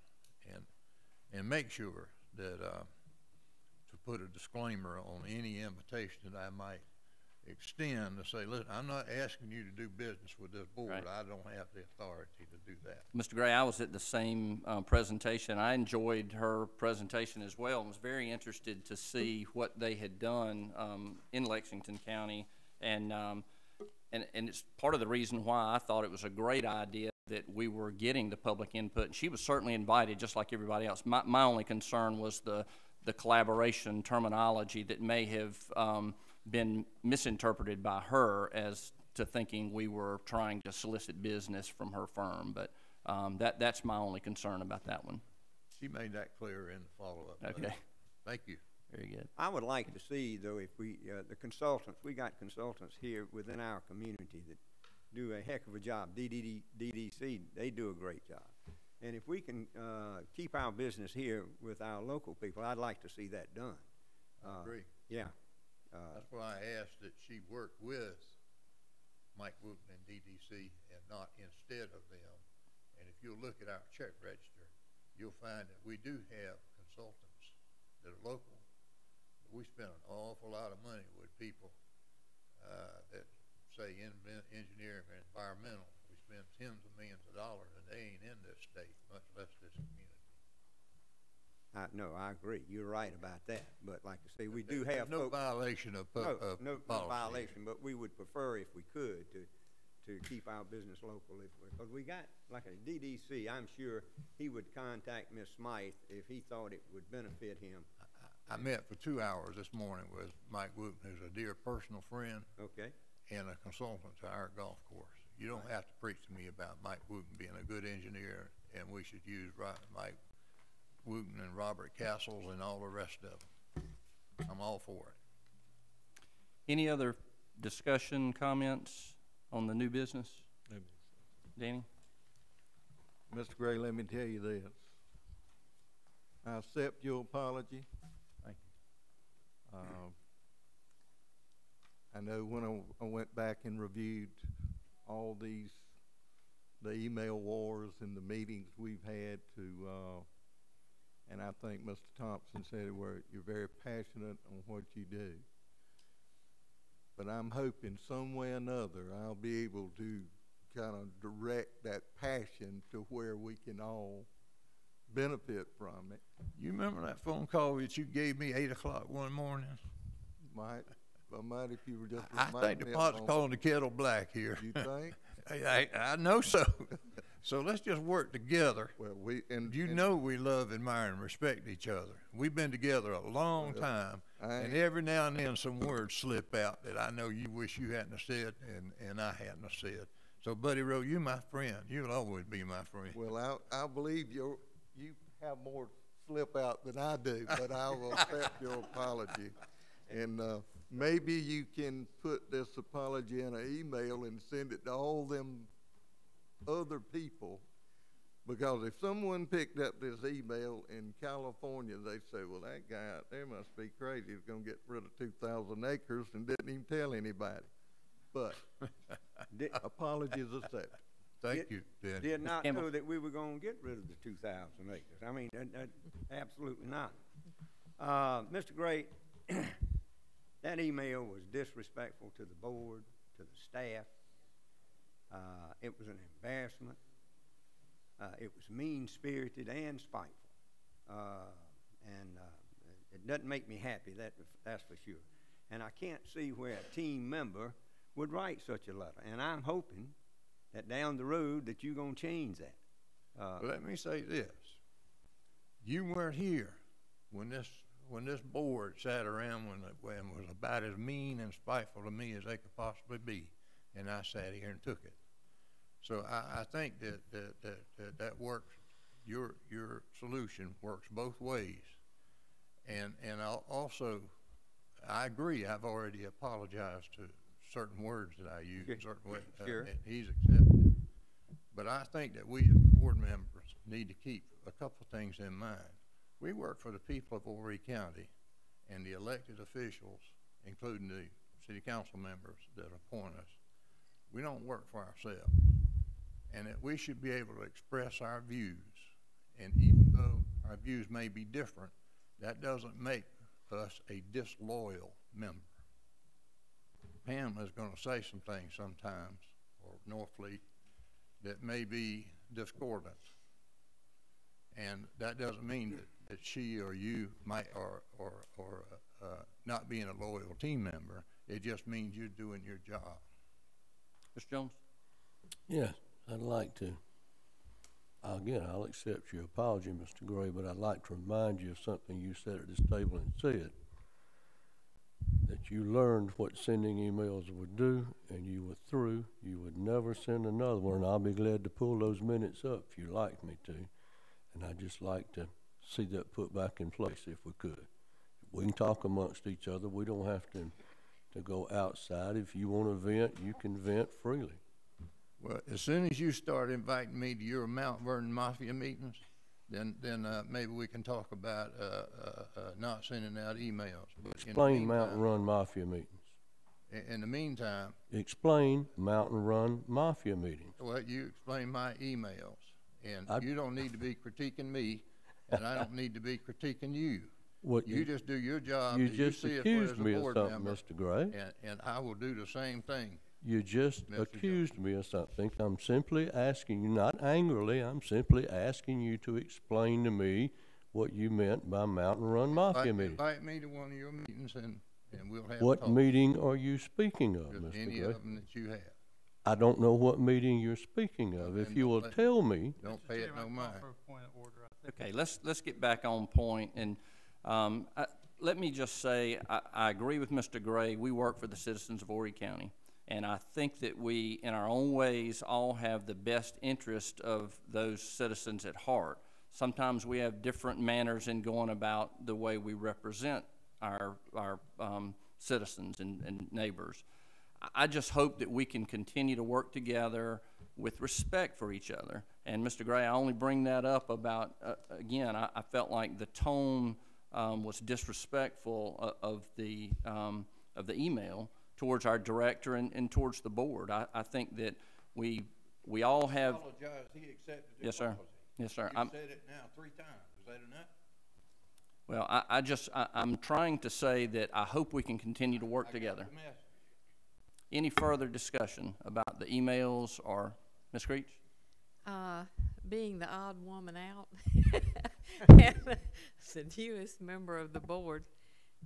make sure that to put a disclaimer on any invitation that I might extend to say, listen, I'm not asking you to do business with this board. Right. I don't have the authority to do that. Mr. Gray, I was at the same presentation. I enjoyed her presentation as well and was very interested to see what they had done in Lexington County. And it's part of the reason why I thought it was a great idea that we were getting the public input. And she was certainly invited just like everybody else. My only concern was the collaboration terminology that may have been misinterpreted by her as to thinking we were trying to solicit business from her firm. But that's my only concern about that one. She made that clear in the follow-up. Okay. Thank you. Very good. I would like to see, though, if we, the consultants, we got consultants here within our community that do a heck of a job. DDC, they do a great job. And if we can keep our business here with our local people, I'd like to see that done. I agree. Yeah. That's why I asked that she work with Mike Wooten and DDC and not instead of them. And if you'll look at our check register, you'll find that we do have consultants that are local. We spend an awful lot of money with people that say engineering and environmental. We spend tens of millions of dollars, and they ain't in this state, much less this community. No, I agree. You're right about that. But like I say, we do have no violation of no policy. violation. But we would prefer, if we could, to keep our business local. Because we got like a DDC. I'm sure he would contact Miss Smythe if he thought it would benefit him. I met for 2 hours this morning with Mike Wooten, who's a dear personal friend. Okay. And a consultant to our golf course. You don't have to preach to me about Mike Wooten being a good engineer, and we should use Mike Wooten and Robert Castles and all the rest of them. I'm all for it. Any other discussion, comments on the new business? Danny? Mr. Gray, let me tell you this. I accept your apology. Thank you. I know when I went back and reviewed all the email wars and the meetings we've had and I think Mr. Thompson said you're very passionate on what you do. But I'm hoping some way or another I'll be able to kind of direct that passion to where we can all benefit from it. You remember that phone call that you gave me 8 o'clock one morning? I might if you were just I think the pot's calling the kettle black here. You think? I know so. So let's just work together. Well, know we love, admire, and respect each other. We've been together a long time, and every now and then some words slip out that I know you wish you hadn't have said, and I hadn't have said. So, Buddy Rowe, you my friend. You'll always be my friend. Well, I believe you have more slip out than I do, but I will accept your apology. And maybe you can put this apology in an email and send it to all them other people, because if someone picked up this email in California, they say, well, that guy out there must be crazy. He's going to get rid of 2,000 acres and didn't even tell anybody. But apologies accepted. Thank you, Dan. Did not know that we were going to get rid of the 2,000 acres. I mean, absolutely not. Mr. Gray, that email was disrespectful to the board, to the staff. It was an embarrassment. It was mean-spirited and spiteful. It doesn't make me happy, that's for sure. And I can't see where a team member would write such a letter. And I'm hoping that down the road that you're going to change that. Let me say this. You weren't here when this board sat around when it was about as mean and spiteful to me as they could possibly be, and I sat here and took it. So I think that works. Your solution works both ways, and I agree. I've already apologized to certain words that I used, certain ways, sure. And he's accepted. But I think that we as board members need to keep a couple things in mind. We work for the people of Horry County and the elected officials, including the city council members that appoint us. We don't work for ourselves. And that we should be able to express our views. And even though our views may be different, that doesn't make us a disloyal member. Pam is going to say some things sometimes, or Northfleet, that may be discordant. And that doesn't mean that she or you might or not being a loyal team member. It just means you're doing your job. Mr. Jones? Yes, I'd like to. Again, I'll accept your apology, Mr. Gray, but I'd like to remind you of something you said at this table and said, that you learned what sending emails would do, and you were through. You would never send another one, and I'll be glad to pull those minutes up if you'd like me to. And I'd just like to see that put back in place if we could. We can talk amongst each other. We don't have to go outside. If you want to vent, you can vent freely. Well, as soon as you start inviting me to your Mount Vernon Mafia meetings, then maybe we can talk about not sending out emails. But Explain Mountain Run Mafia meetings. In the meantime, Explain Mountain Run Mafia meetings. well, you explain my emails, and you don't need to be critiquing me, and I don't need to be critiquing you. What You just do your job. You as just see it accused as a me of board something, member, Mr. Gray. and I will do the same thing. You just Mr. accused me of something. I'm simply asking you, not angrily, I'm simply asking you to explain to me what you meant by Mountain Run Mafia meeting. Invite me to one of your meetings, and we'll have What talk. meeting are you speaking of, Just Mr. any Gray? of them that you have. I don't know what meeting you're speaking of. If then you don't will let- tell me, Don't pay it no mind. Okay, let's get back on point, and let me just say, I agree with Mr. Gray. We work for the citizens of Horry County, and I think that we, in our own ways, all have the best interest of those citizens at heart. Sometimes we have different manners in going about the way we represent our citizens and neighbors. I just hope that we can continue to work together with respect for each other. And Mr. Gray, I only bring that up about, again, I felt like the tone was disrespectful of the email towards our director and towards the board. I think that we all have. Apologize. He accepted the Yes, sir. apology. Yes, sir. You said it now 3 times. Is that enough? Well, I'm trying to say that I hope we can continue to work together. Any further discussion about the emails or Ms. Creech? Being the odd woman out and the newest member of the board,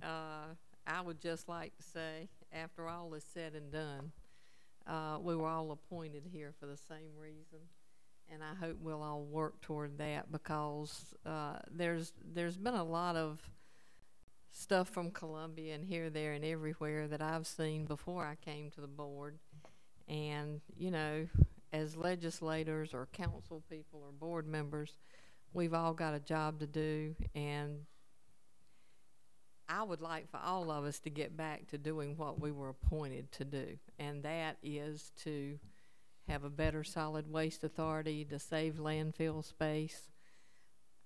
I would just like to say, after all is said and done, we were all appointed here for the same reason, and I hope we'll all work toward that, because there's been a lot of stuff from Columbia and here, there, and everywhere that I've seen before I came to the board. And, you know, as legislators or council people or board members, we've all got a job to do, and I would like for all of us to get back to doing what we were appointed to do, and that is to have a better solid waste authority, to save landfill space.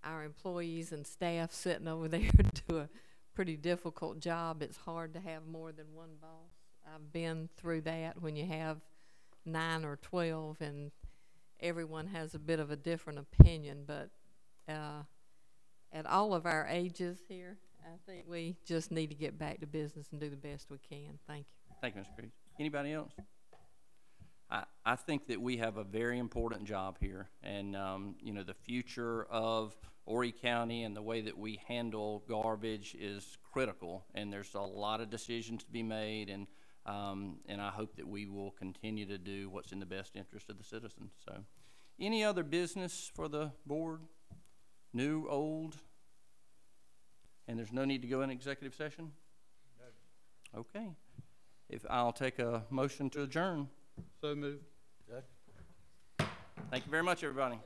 Our employees and staff sitting over there do a pretty difficult job. It's hard to have more than one boss. I've been through that when you have 9 or 12 and everyone has a bit of a different opinion, but at all of our ages here, I think we just need to get back to business and do the best we can. Thank you. Thank you, Mr. Creech. Anybody else? I think that we have a very important job here, and you know, the future of Horry County and the way that we handle garbage is critical, and there's a lot of decisions to be made, and I hope that we will continue to do what's in the best interest of the citizens. So, any other business for the board? New, old? And there's no need to go in executive session? No. Okay. If I'll take a motion to adjourn. So moved. Thank you very much, everybody.